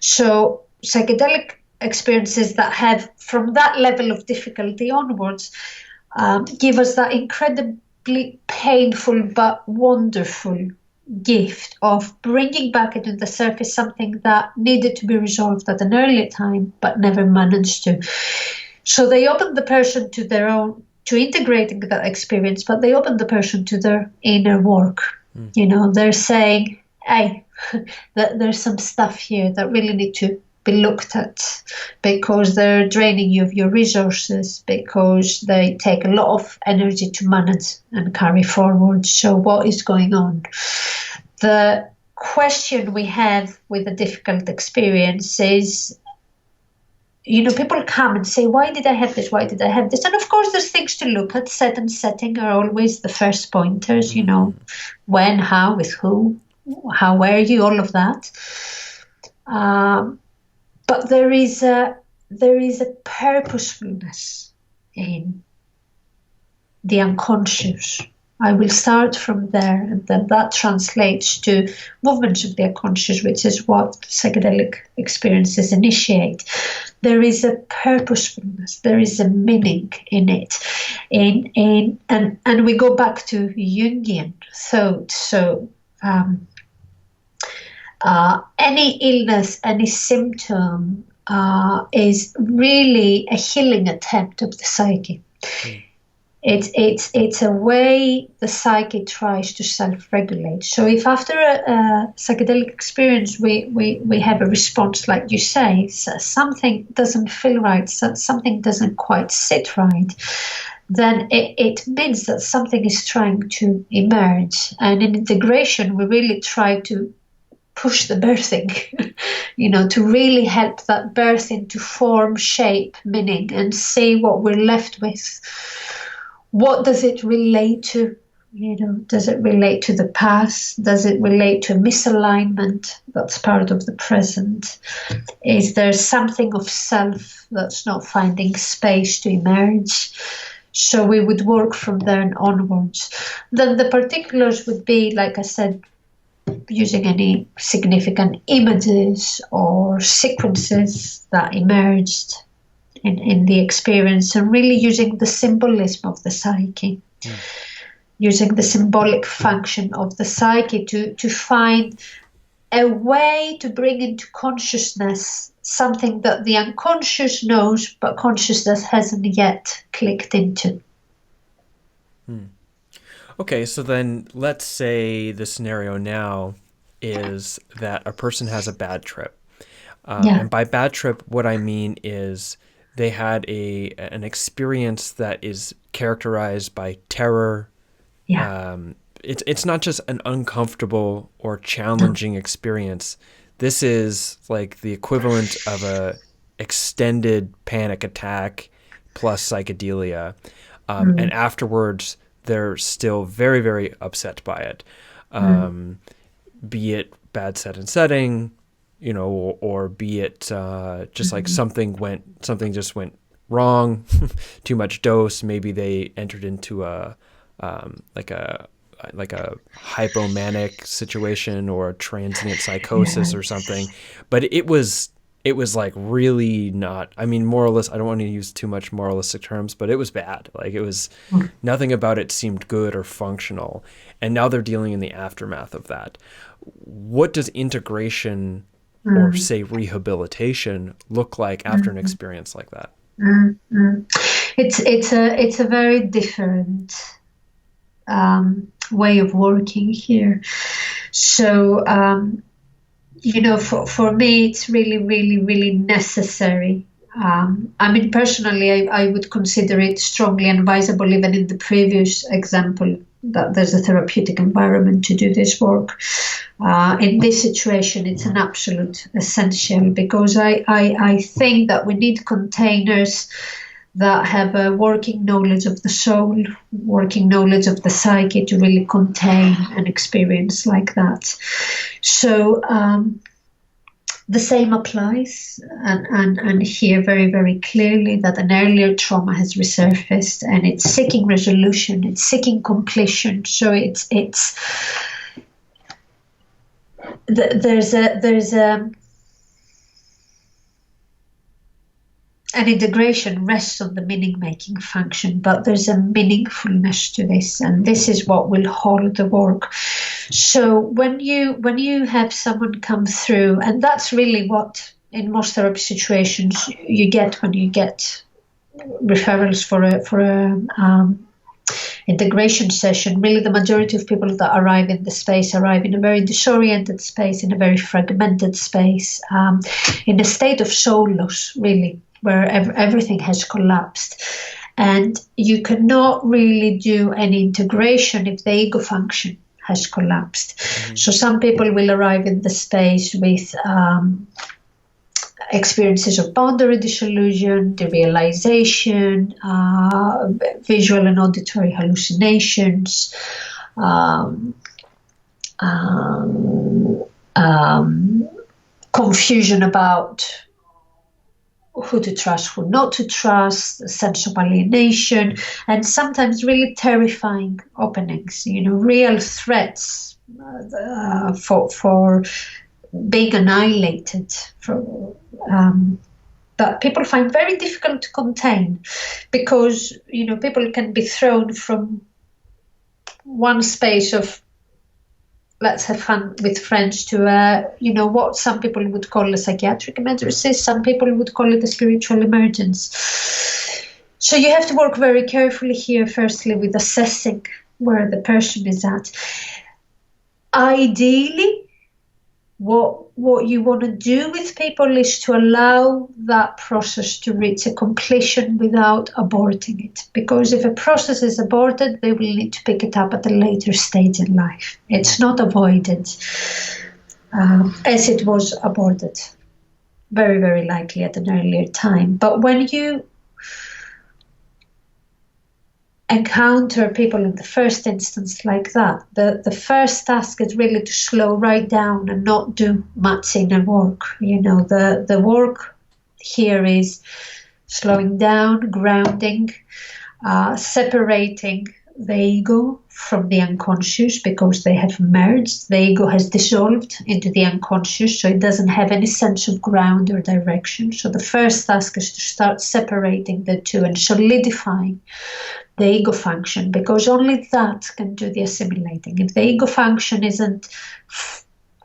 So psychedelic experiences that have, from that level of difficulty onwards, give us that incredibly painful but wonderful gift of bringing back into the surface something that needed to be resolved at an earlier time but never managed to. So they open the person to integrating that experience, but they open the person to their inner work. They're saying, hey, that there's some stuff here that really need to be looked at, because they're draining you of your resources, because they take a lot of energy to manage and carry forward. So what is going on? The question we have with a difficult experience is, people come and say, why did I have this? Why did I have this? And of course, there's things to look at. Set and setting are always the first pointers, when, how, with who, how were you, all of that. But there is a purposefulness in the unconscious. I will start from there, and then that translates to movements of the unconscious, which is what psychedelic experiences initiate. There is a purposefulness, there is a meaning in it, and we go back to Jungian thought. So any illness, any symptom is really a healing attempt of the psyche. It's a way the psyche tries to self-regulate. So if after a psychedelic experience we have a response, like you say, something doesn't feel right, something doesn't quite sit right, then it means that something is trying to emerge. And in integration, we really try to push the birthing, to really help that birthing to form, shape, meaning, and see what we're left with. What does it relate to? Does it relate to the past? Does it relate to a misalignment that's part of the present? Is there something of self that's not finding space to emerge? So we would work from there and onwards. Then the particulars would be, like I said, using any significant images or sequences that emerged in the experience, and really using the symbolism of the psyche, using the symbolic function of the psyche to find a way to bring into consciousness something that the unconscious knows, but consciousness hasn't yet clicked into. Okay, so then let's say the scenario now is that a person has a bad trip. And by bad trip, what I mean is they had an experience that is characterized by terror. It's not just an uncomfortable or challenging experience. This is like the equivalent of a extended panic attack plus psychedelia. And afterwards, they're still very, very upset by it. Be it bad set and setting, or be it just like something just went wrong, too much dose. Maybe they entered into a hypomanic situation or a transient psychosis or something. But it was like really not, moralist. I don't want to use too much moralistic terms, but it was bad. Like it was nothing about it seemed good or functional. And now they're dealing in the aftermath of that. What does integration or say rehabilitation look like after an experience like that? It's a very different way of working here. So for me, it's really, really, really necessary. Personally, I would consider it strongly advisable, even in the previous example, that there's a therapeutic environment to do this work. In this situation, it's an absolute essential, because I think that we need containers that have a working knowledge of the soul, working knowledge of the psyche to really contain an experience like that. So the same applies, and here very, very clearly that an earlier trauma has resurfaced, and it's seeking resolution, it's seeking completion. So there's an integration rests on the meaning-making function, but there's a meaningfulness to this, and this is what will hold the work. So when you have someone come through, and that's really what in most therapy situations you get when you get referrals for a integration session, really the majority of people that arrive in the space arrive in a very disoriented space, in a very fragmented space, in a state of soul loss, really, where everything has collapsed. And you cannot really do any integration if the ego function has collapsed. Mm-hmm. So some people will arrive in the space with experiences of boundary dissolution, derealization, visual and auditory hallucinations, confusion about who to trust, who not to trust, a sense of alienation, and sometimes really terrifying openings, real threats for being annihilated, that people find very difficult to contain, because people can be thrown from one space of let's have fun with friends to what some people would call a psychiatric emergency, some people would call it a spiritual emergence. So you have to work very carefully here, firstly with assessing where the person is at. Ideally, what you want to do with people is to allow that process to reach a completion without aborting it. Because if a process is aborted, they will need to pick it up at a later stage in life. It's not avoided as it was aborted, very, very likely at an earlier time. But when you encounter people in the first instance like that, the first task is really to slow right down and not do much inner work. The work here is slowing down, grounding, separating the ego from the unconscious, because they have merged. The ego has dissolved into the unconscious, so it doesn't have any sense of ground or direction. So the first task is to start separating the two and solidifying the ego function, because only that can do the assimilating. If the ego function isn't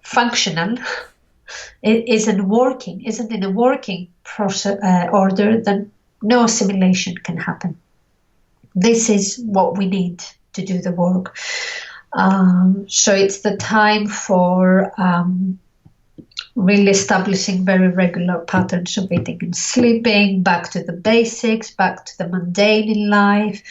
functional, it isn't in a working process, order, then no assimilation can happen. This is what we need to do the work. So it's the time for really establishing very regular patterns of eating and sleeping, back to the basics, back to the mundane in life,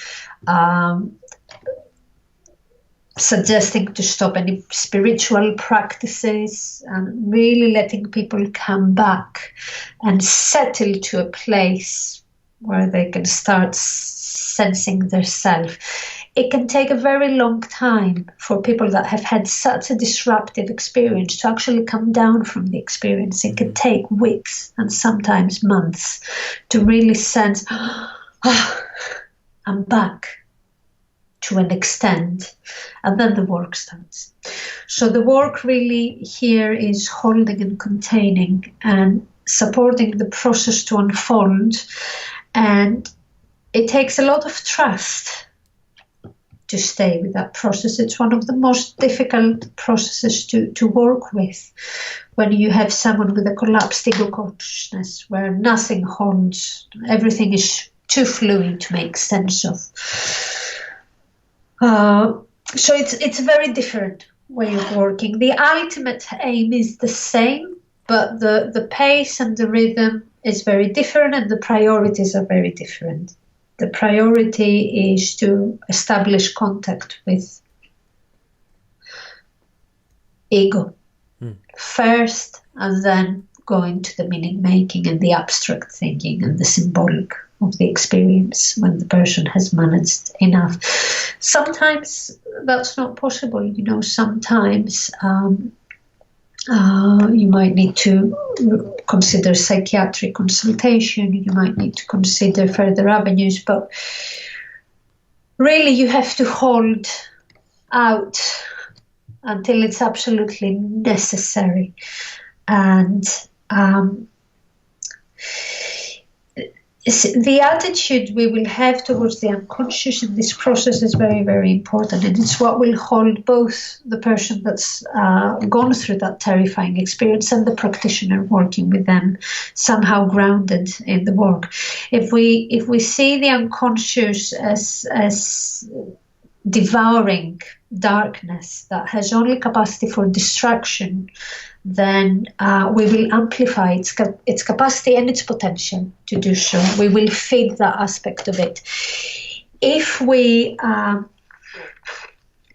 suggesting to stop any spiritual practices, and really letting people come back and settle to a place where they can start sensing their self. It can take a very long time for people that have had such a disruptive experience to actually come down from the experience. It can take weeks and sometimes months to really sense, I'm back to an extent, and then the work starts. So the work really here is holding and containing and supporting the process to unfold, and it takes a lot of trust to stay with that process. It's one of the most difficult processes to work with when you have someone with a collapsed ego consciousness, where nothing holds, everything is too fluid to make sense of. So it's a very different way of working. The ultimate aim is the same, but the pace and the rhythm is very different, and the priorities are very different. The priority is to establish contact with ego first, and then go into the meaning making and the abstract thinking and the symbolic of the experience when the person has managed enough. Sometimes that's not possible. Sometimes you might need to consider psychiatric consultation, you might need to consider further avenues, but really you have to hold out until it's absolutely necessary. And the attitude we will have towards the unconscious in this process is very, very important, and it's what will hold both the person that's gone through that terrifying experience and the practitioner working with them somehow grounded in the work. If we see the unconscious as devouring darkness that has only capacity for distraction, then we will amplify its capacity and its potential to do so. We will feed that aspect of it. If we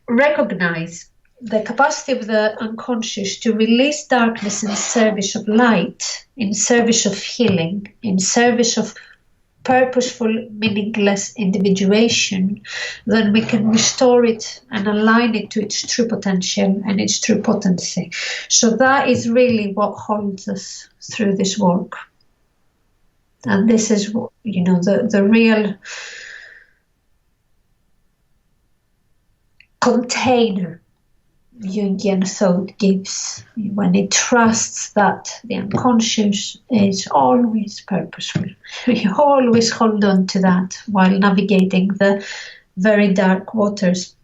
recognize the capacity of the unconscious to release darkness in service of light, in service of healing, in service of purposeful, meaningless individuation, then we can restore it and align it to its true potential and its true potency. So that is really what holds us through this work. And this is, the real container Jungian thought gives when it trusts that the unconscious is always purposeful. We always hold on to that while navigating the very dark waters.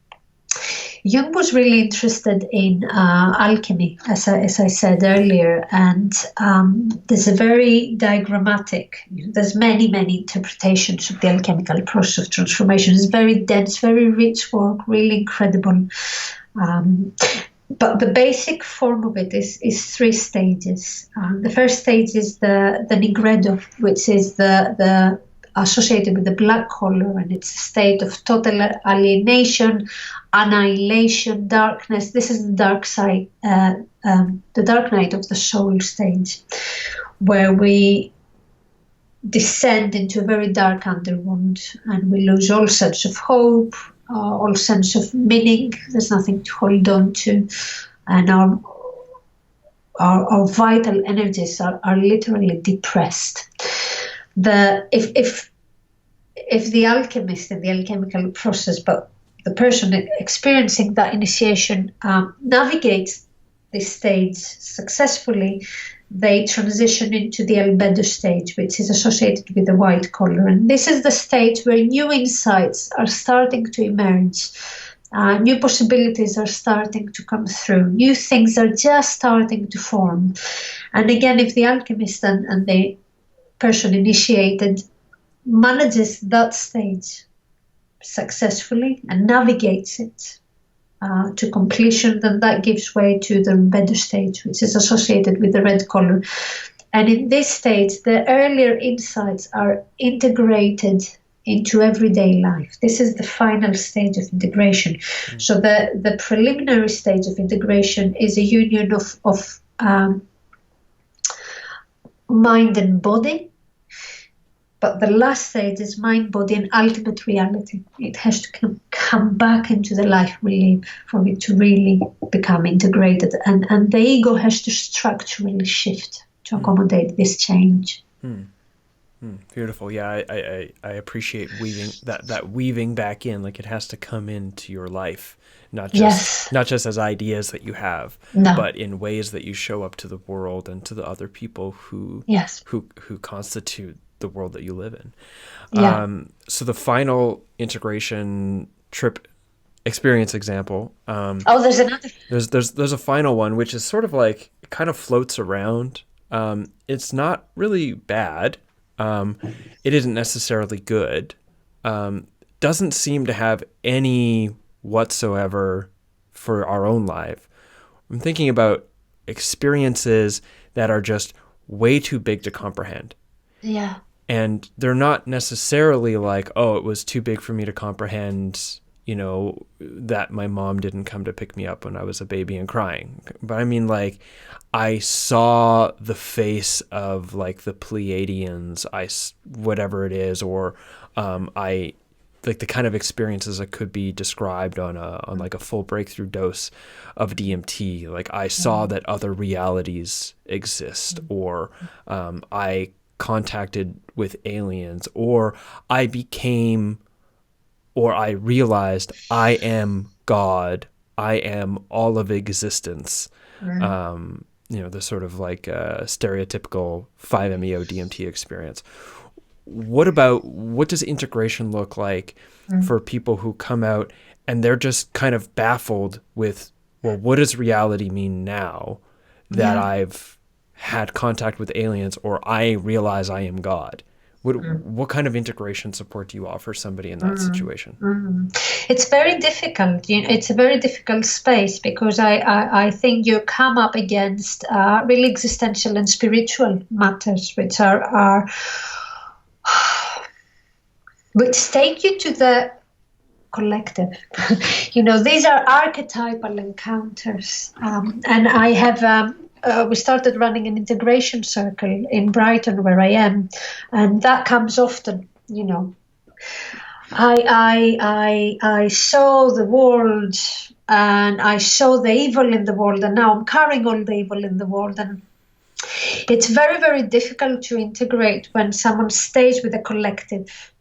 Jung was really interested in alchemy, as I said earlier, and there's a very diagrammatic, there's many interpretations of the alchemical process of transformation. It's very dense, very rich work, really incredible. But the basic form of it is 3 stages. The first stage is the nigredo, which is the associated with the black color, and it's a state of total alienation, annihilation, darkness. This is the dark side, the dark night of the soul stage, where we descend into a very dark underworld and we lose all sense of hope, all sense of meaning. There's nothing to hold on to, and our vital energies are literally depressed. If the alchemist in the alchemical process, but the person experiencing that initiation navigates this stage successfully, they transition into the albedo stage, which is associated with the white color. And this is the stage where new insights are starting to emerge. New possibilities are starting to come through. New things are just starting to form. And again, if the alchemist and the person initiated manages that stage successfully and navigates it to completion, then that gives way to the albedo stage, which is associated with the red color. And in this stage, the earlier insights are integrated into everyday life. This is the final stage of integration. Mm. So the preliminary stage of integration is a union of mind and body. But the last stage is mind, body, and ultimate reality. It has to come back into the life we live for it to really become integrated. And the ego has to structurally shift to accommodate this change. Beautiful. Yeah, I appreciate weaving that weaving back in. Like, it has to come into your life, not just as ideas that you have, but in ways that you show up to the world and to the other people who constitute the world that you live in. So the final integration trip experience example. There's another. There's a final one, which is sort of like, it kind of floats around. It's not really bad. It isn't necessarily good. Doesn't seem to have any whatsoever for our own life. I'm thinking about experiences that are just way too big to comprehend. Yeah. And they're not necessarily like, oh, it was too big for me to comprehend, that my mom didn't come to pick me up when I was a baby and crying. But I mean, like, I saw the face of, like, the Pleiadians, whatever it is, or I like the kind of experiences that could be described on like a full breakthrough dose of DMT. Like, I saw that other realities exist, or I contacted with aliens, or I realized I am God, I am all of existence. The sort of like stereotypical 5-MeO DMT experience. what does integration look like for people who come out and they're just kind of baffled with, well, what does reality mean now that I've had contact with aliens, or I realize I am God? What kind of integration support do you offer somebody in that situation? It's very difficult. It's a very difficult space, because I think you come up against really existential and spiritual matters, which take you to the collective. These are archetypal encounters, and I have. We started running an integration circle in Brighton, where I am, and that comes often. I saw the world, and I saw the evil in the world, and now I'm carrying all the evil in the world, and it's very, very difficult to integrate when someone stays with a collective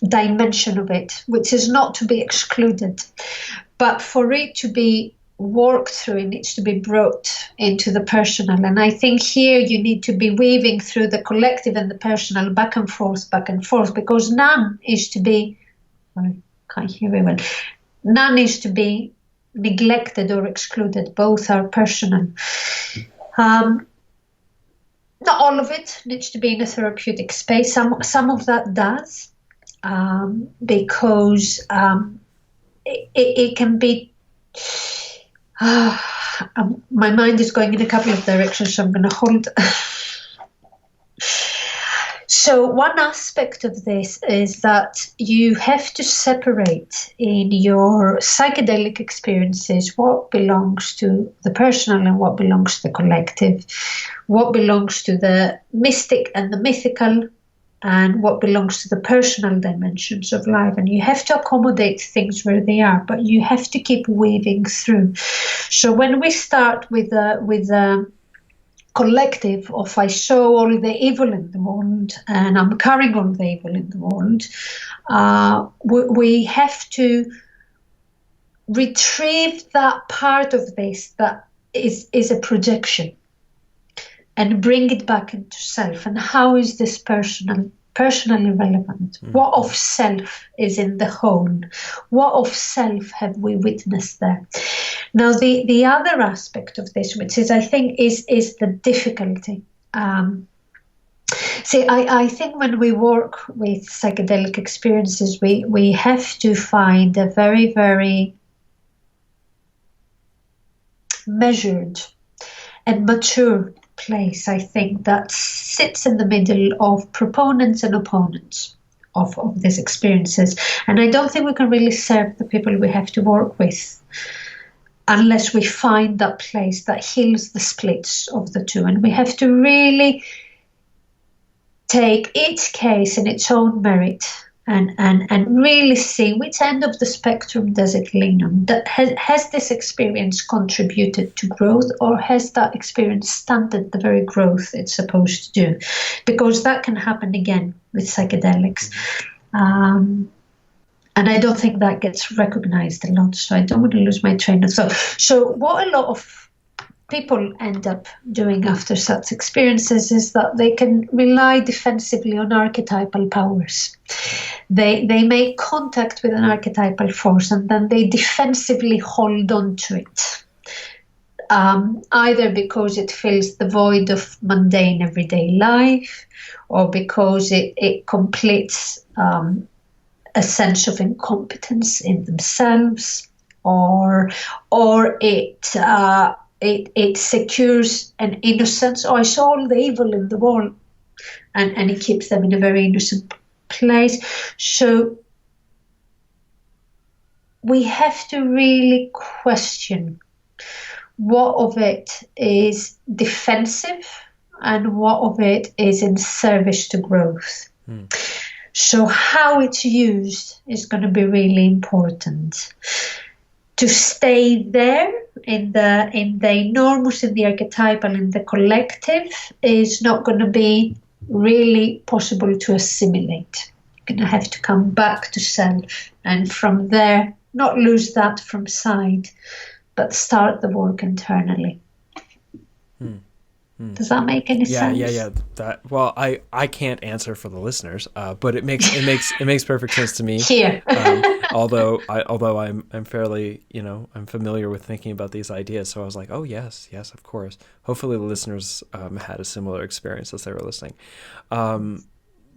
dimension of it, which is not to be excluded, but for it to be worked through, it needs to be brought into the personal. And I think here you need to be weaving through the collective and the personal back and forth, because none is to be, I can't hear very well, none is to be neglected or excluded. Both are personal. Not all of it needs to be in a therapeutic space. Some of that does, because it can be. My mind is going in a couple of directions, so I'm going to hold. So one aspect of this is that you have to separate in your psychedelic experiences what belongs to the personal and what belongs to the collective, what belongs to the mystic and the mythical, and what belongs to the personal dimensions of life. And you have to accommodate things where they are, but you have to keep weaving through. So when we start with a collective of I saw all the evil in the world and I'm carrying all the evil in the world, we have to retrieve that part of this that is a projection, and bring it back into self. And how is this personally relevant? What of self is in the whole? What of self have we witnessed there? Now, the other aspect of this, which is, I think, is the difficulty. I think when we work with psychedelic experiences, we have to find a very, very measured and mature place, I think, that sits in the middle of proponents and opponents of these experiences. And I don't think we can really serve the people we have to work with unless we find that place that heals the splits of the two. And we have to really take each case in its own merit and really see which end of the spectrum does it lean on. Has this experience contributed to growth, or has that experience stunted the very growth it's supposed to do? Because that can happen again with psychedelics. And I don't think that gets recognized a lot, so I don't want to lose my train of thought. So what a lot of people end up doing after such experiences is that they can rely defensively on archetypal powers. They make contact with an archetypal force, and then they defensively hold on to it, either because it fills the void of mundane everyday life, or because it completes a sense of incompetence in themselves, or it secures an innocence. Oh, I saw all the evil in the world, and it keeps them in a very innocent place. So we have to really question what of it is defensive and what of it is in service to growth. So how it's used is going to be really important. To stay there in the enormous, in the archetypal, in the collective is not going to be really possible to assimilate. You're going to have to come back to self, and from there, not lose that from sight, but start the work internally. Does that make any sense? Yeah. That, well, I can't answer for the listeners, but it makes perfect sense to me. Here. Although I'm fairly, I'm familiar with thinking about these ideas, so I was like, oh yes, of course. Hopefully the listeners had a similar experience as they were listening.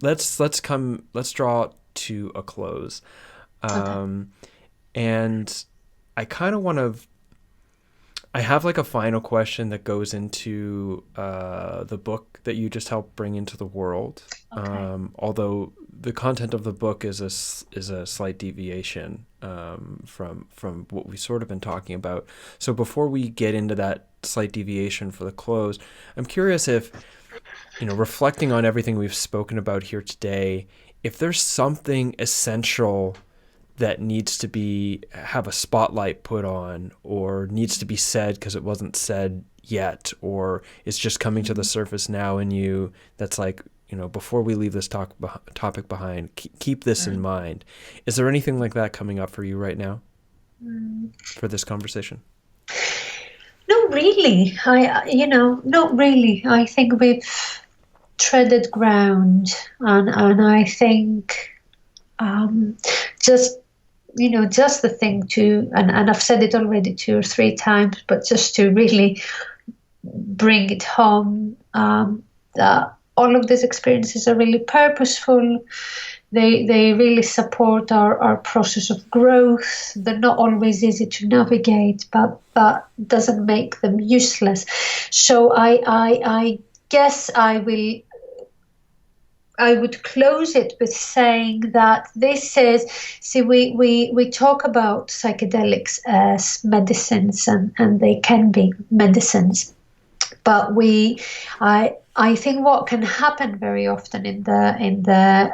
Let's draw to a close. And I have like a final question that goes into the book that you just helped bring into the world. Okay. Although the content of the book is a slight deviation from what we've sort of been talking about. So before we get into that slight deviation for the close, I'm curious if, reflecting on everything we've spoken about here today, if there's something essential that needs to have a spotlight put on, or needs to be said because it wasn't said yet, or it's just coming to the surface now in you, that's like, before we leave this topic behind, keep this in mind. Is there anything like that coming up for you right now for this conversation? Not really. Not really. I think we've treaded ground, and I think just the thing to, and I've said it already 2 or 3 times, but just to really bring it home, that all of these experiences are really purposeful. They really support our process of growth. They're not always easy to navigate, but that doesn't make them useless. So I guess I would close it with saying that this is, we talk about psychedelics as medicines, and they can be medicines, but I think what can happen very often in the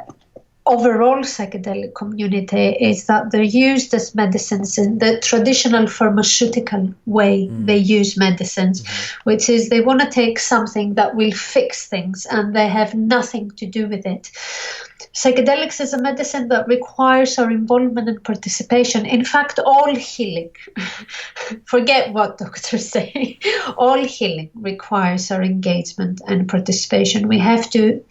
overall psychedelic community is that they're used as medicines in the traditional pharmaceutical way. They use medicines, which is they want to take something that will fix things, and they have nothing to do with it. Psychedelics is a medicine that requires our involvement and participation. In fact, all healing, forget what doctors say, all healing requires our engagement and participation. We have to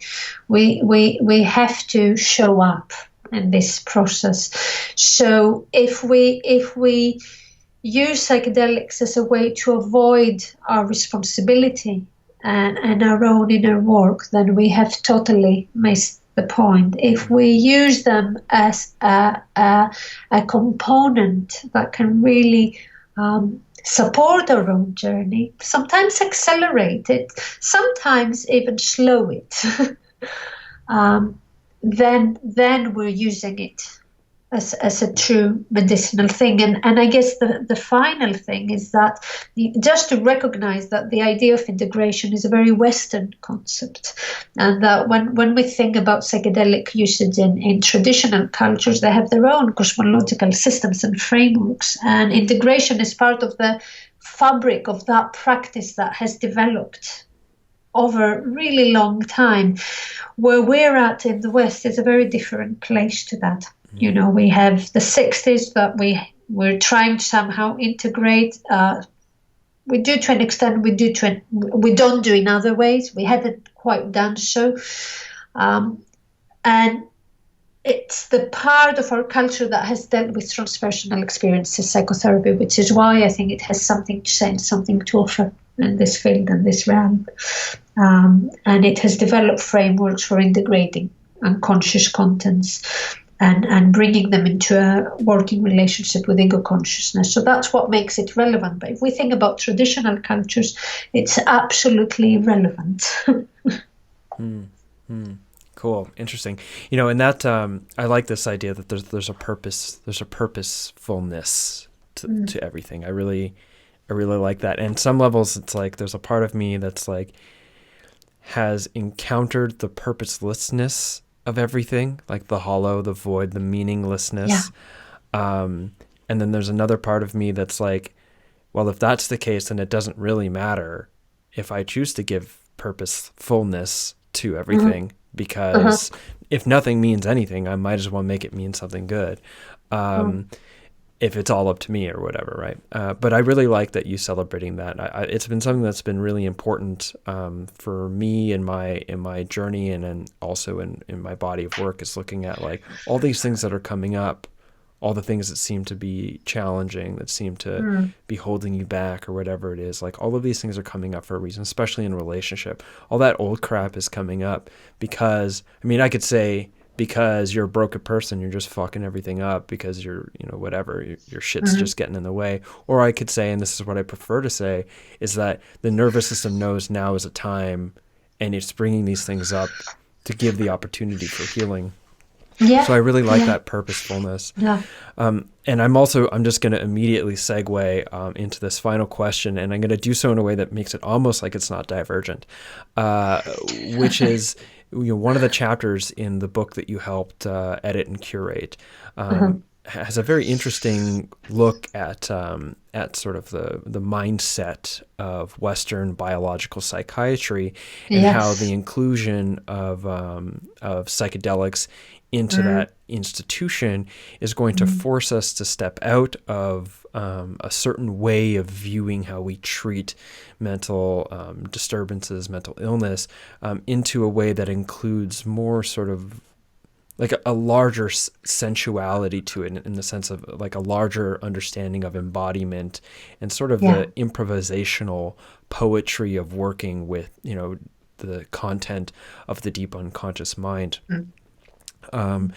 show up in this process. So if we use psychedelics as a way to avoid our responsibility and our own inner work, then we have totally missed the point. If we use them as a component that can really support our own journey, sometimes accelerate it, sometimes even slow it, then we're using it as a true medicinal thing. And I guess the final thing is that just to recognize that the idea of integration is a very Western concept, and that when we think about psychedelic usage in traditional cultures, they have their own cosmological systems and frameworks, and integration is part of the fabric of that practice that has developed over a really long time. Where we're at in the West is a very different place to that. We have the 60s that we're trying to somehow integrate. We do to an extent, we don't do in other ways. We haven't quite done so. And it's the part of our culture that has dealt with transpersonal experiences, psychotherapy, which is why I think it has something to say and something to offer in this field and this realm. And it has developed frameworks for integrating unconscious contents and bringing them into a working relationship with ego consciousness. So that's what makes it relevant. But if we think about traditional cultures, it's absolutely relevant. Cool. Interesting. And that, I like this idea that there's a purposefulness to everything. I really like that. And some levels, it's like, there's a part of me that's like, has encountered the purposelessness of everything, like the hollow, the void, the meaninglessness. Yeah. And then there's another part of me that's like, well, if that's the case, then it doesn't really matter if I choose to give purposefulness to everything, because if nothing means anything, I might as well make it mean something good. And if it's all up to me or whatever, right? But I really like that you celebrating that. It's been something that's been really important for me in my journey, and also in my body of work, is looking at like all these things that are coming up, all the things that seem to be challenging, that seem to be holding you back or whatever it is. Like all of these things are coming up for a reason, especially in a relationship. All that old crap is coming up because, I mean, I could say, because you're a broken person, you're just fucking everything up because you're, whatever, your shit's just getting in the way. Or I could say, and this is what I prefer to say, is that the nervous system knows now is a time, and it's bringing these things up to give the opportunity for healing. Yeah. So I really like that purposefulness. Yeah. And I'm just going to immediately segue into this final question, and I'm going to do so in a way that makes it almost like it's not divergent, which is, one of the chapters in the book that you helped edit and curate has a very interesting look at sort of the mindset of Western biological psychiatry, and how the inclusion of psychedelics into that institution is going to force us to step out of a certain way of viewing how we treat mental disturbances, mental illness, into a way that includes more sort of like a larger sensuality to it, in the sense of like a larger understanding of embodiment and sort of the improvisational poetry of working with, the content of the deep unconscious mind. And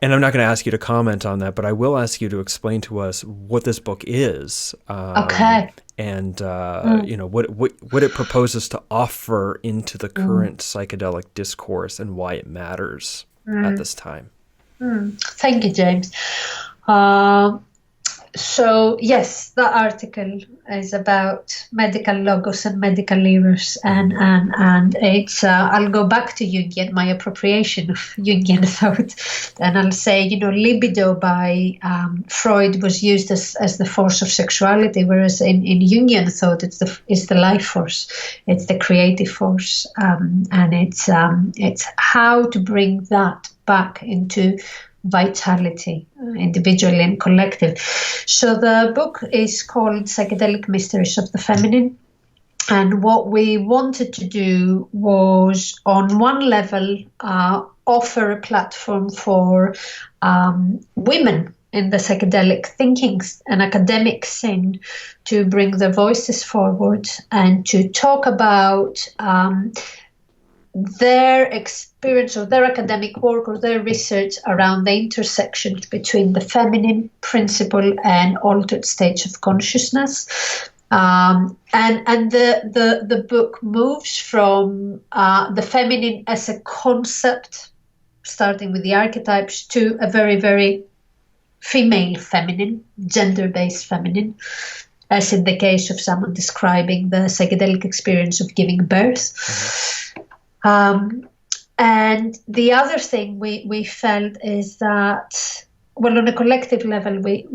I'm not going to ask you to comment on that, but I will ask you to explain to us what this book is. Okay. And, what it proposes to offer into the current psychedelic discourse, and why it matters at this time. Thank you, James. So yes, the article is about medical logos and medical errors, and it's I'll go back to Jungian, my appropriation of Jungian thought, and I'll say, libido by Freud was used as the force of sexuality, whereas in Jungian thought it's the life force, it's the creative force, and it's how to bring that back into vitality, individually and collective. So the book is called Psychedelic Mysteries of the Feminine. And what we wanted to do was, on one level, offer a platform for women in the psychedelic thinking and academic scene to bring their voices forward and to talk about their experience or their academic work or their research around the intersections between the feminine principle and altered states of consciousness. And the book moves from the feminine as a concept, starting with the archetypes, to a very, very female feminine, gender-based feminine, as in the case of someone describing the psychedelic experience of giving birth. And the other thing we felt is that, well, on a collective level, we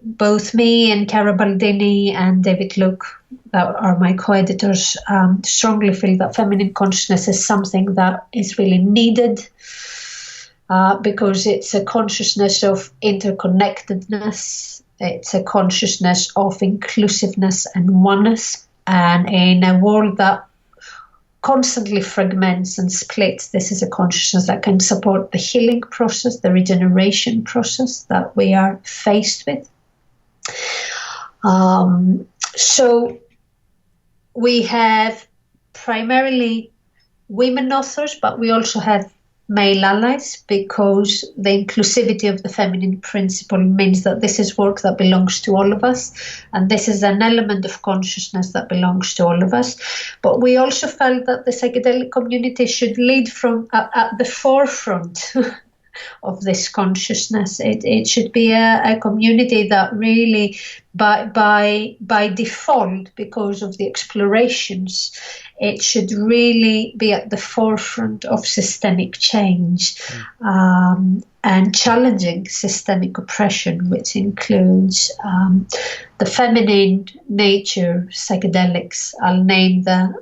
both me and Cara Baldini and David Luke, that are my co-editors, strongly feel that feminine consciousness is something that is really needed, because it's a consciousness of interconnectedness, it's a consciousness of inclusiveness and oneness, and in a world that constantly fragments and splits, this is a consciousness that can support the healing process, the regeneration process that we are faced with. So we have primarily women authors, but we also have male allies, because the inclusivity of the feminine principle means that this is work that belongs to all of us, and this is an element of consciousness that belongs to all of us. But we also felt that the psychedelic community should lead from at the forefront of this consciousness. It should be a community that really, by default, because of the explorations, it should really be at the forefront of systemic change, and challenging systemic oppression, which includes the feminine nature psychedelics. I'll name the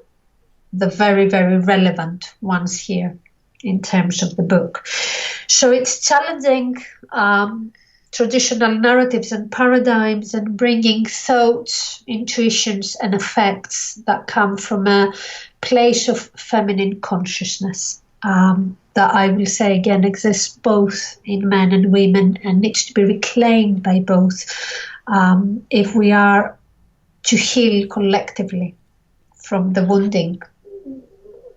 very, very relevant ones here in terms of the book. So it's challenging traditional narratives and paradigms and bringing thoughts, intuitions, and effects that come from a place of feminine consciousness. That I will say again exists both in men and women and needs to be reclaimed by both if we are to heal collectively from the wounding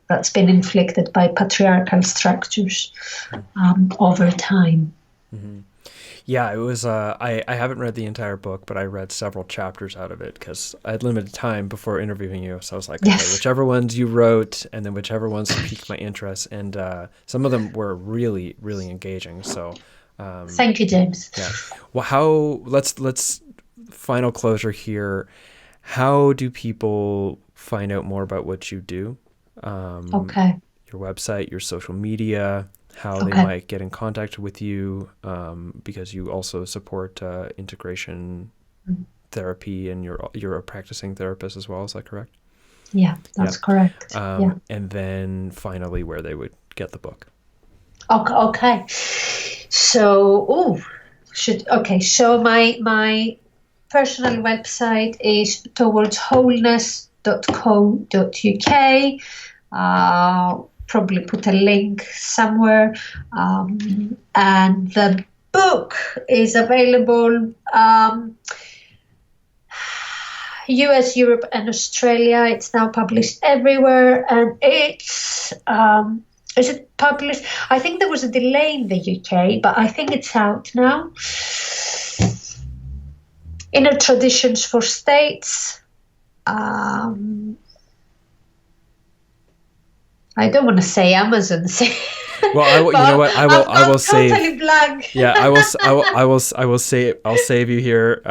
that's been inflicted by patriarchal structures over time. Mm-hmm. Yeah, it was, I haven't read the entire book, but I read several chapters out of it because I had limited time before interviewing you. So I was like, okay, whichever ones you wrote and then whichever ones piqued my interest. And some of them were really, really engaging. So thank you, James. Yeah. Well, let's final closure here. How do people find out more about what you do? Okay. Your website, your social media, how they might get in contact with you, because you also support integration therapy, and you're a practicing therapist as well. Is that correct? Yeah, that's correct. And then finally, where they would get the book. Okay. So, So my personal website is towardswholeness.co.uk. Probably put a link somewhere. And the book is available US, Europe, and Australia. It's now published everywhere, and it's is it published? I think there was a delay in the UK, but I think it's out now. Inner Traditions for States. I don't want to say Amazon. Well, you know what? I will save. Totally blank. Yeah, I will save. I'll save you here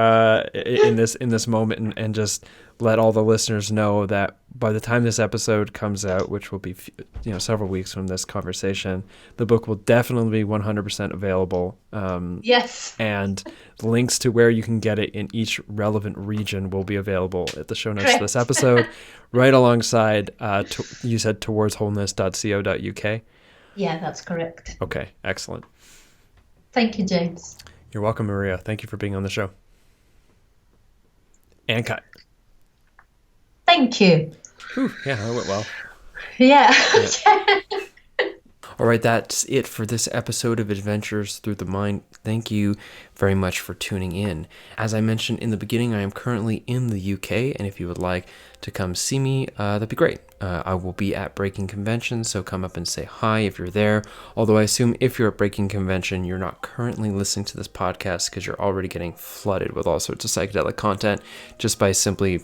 in this moment, and just let all the listeners know that by the time this episode comes out, which will be several weeks from this conversation, the book will definitely be 100% available. Yes. And links to where you can get it in each relevant region will be available at the show notes of this episode, right alongside. You said towardswholeness.co.uk. Yeah, that's correct. Okay, excellent. Thank you, James. You're welcome, Maria. Thank you for being on the show. And cut. Thank you. Whew, yeah, that went well. Yeah. All right, that's it for this episode of Adventures Through the Mind. Thank you very much for tuning in. As I mentioned in the beginning, I am currently in the UK, and if you would like to come see me, that'd be great. I will be at Breaking Convention, so come up and say hi if you're there. Although I assume if you're at Breaking Convention, you're not currently listening to this podcast because you're already getting flooded with all sorts of psychedelic content just by simply,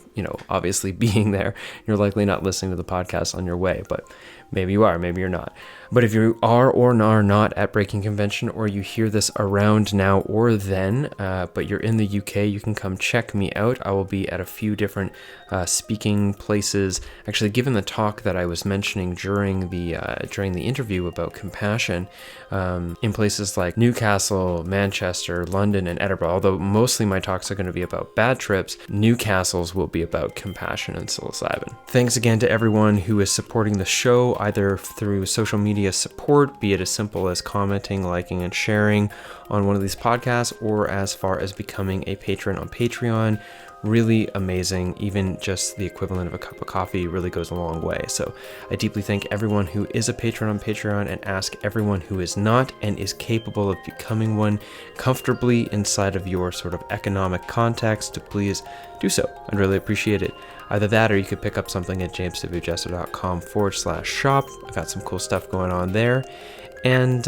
obviously being there. You're likely not listening to the podcast on your way, but maybe you are, maybe you're not. But if you are or are not at Breaking Convention, or you hear this around now or then, but you're in the UK, you can come check me out. I will be at a few different speaking places. Actually, given the talk that I was mentioning during the interview about compassion, in places like Newcastle, Manchester, London, and Edinburgh, although mostly my talks are going to be about bad trips, Newcastle's will be about compassion and psilocybin. Thanks again to everyone who is supporting the show, either through social media support, be it as simple as commenting, liking, and sharing on one of these podcasts, or as far as becoming a patron on Patreon. Really amazing. Even just the equivalent of a cup of coffee really goes a long way. So I deeply thank everyone who is a patron on Patreon, and ask everyone who is not and is capable of becoming one comfortably inside of your sort of economic context to please do so. I'd really appreciate it. Either that, or you could pick up something at jameswjesso.com/shop. I've got some cool stuff going on there. And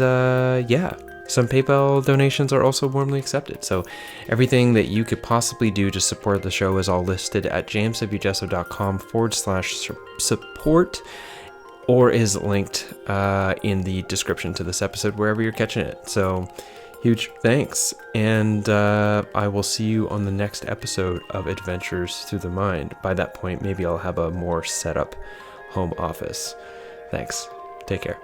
some PayPal donations are also warmly accepted. So everything that you could possibly do to support the show is all listed at jameswjesso.com/support, or is linked in the description to this episode, wherever you're catching it. So huge thanks, and I will see you on the next episode of Adventures Through the Mind. By that point, maybe I'll have a more set up home office. Thanks. Take care.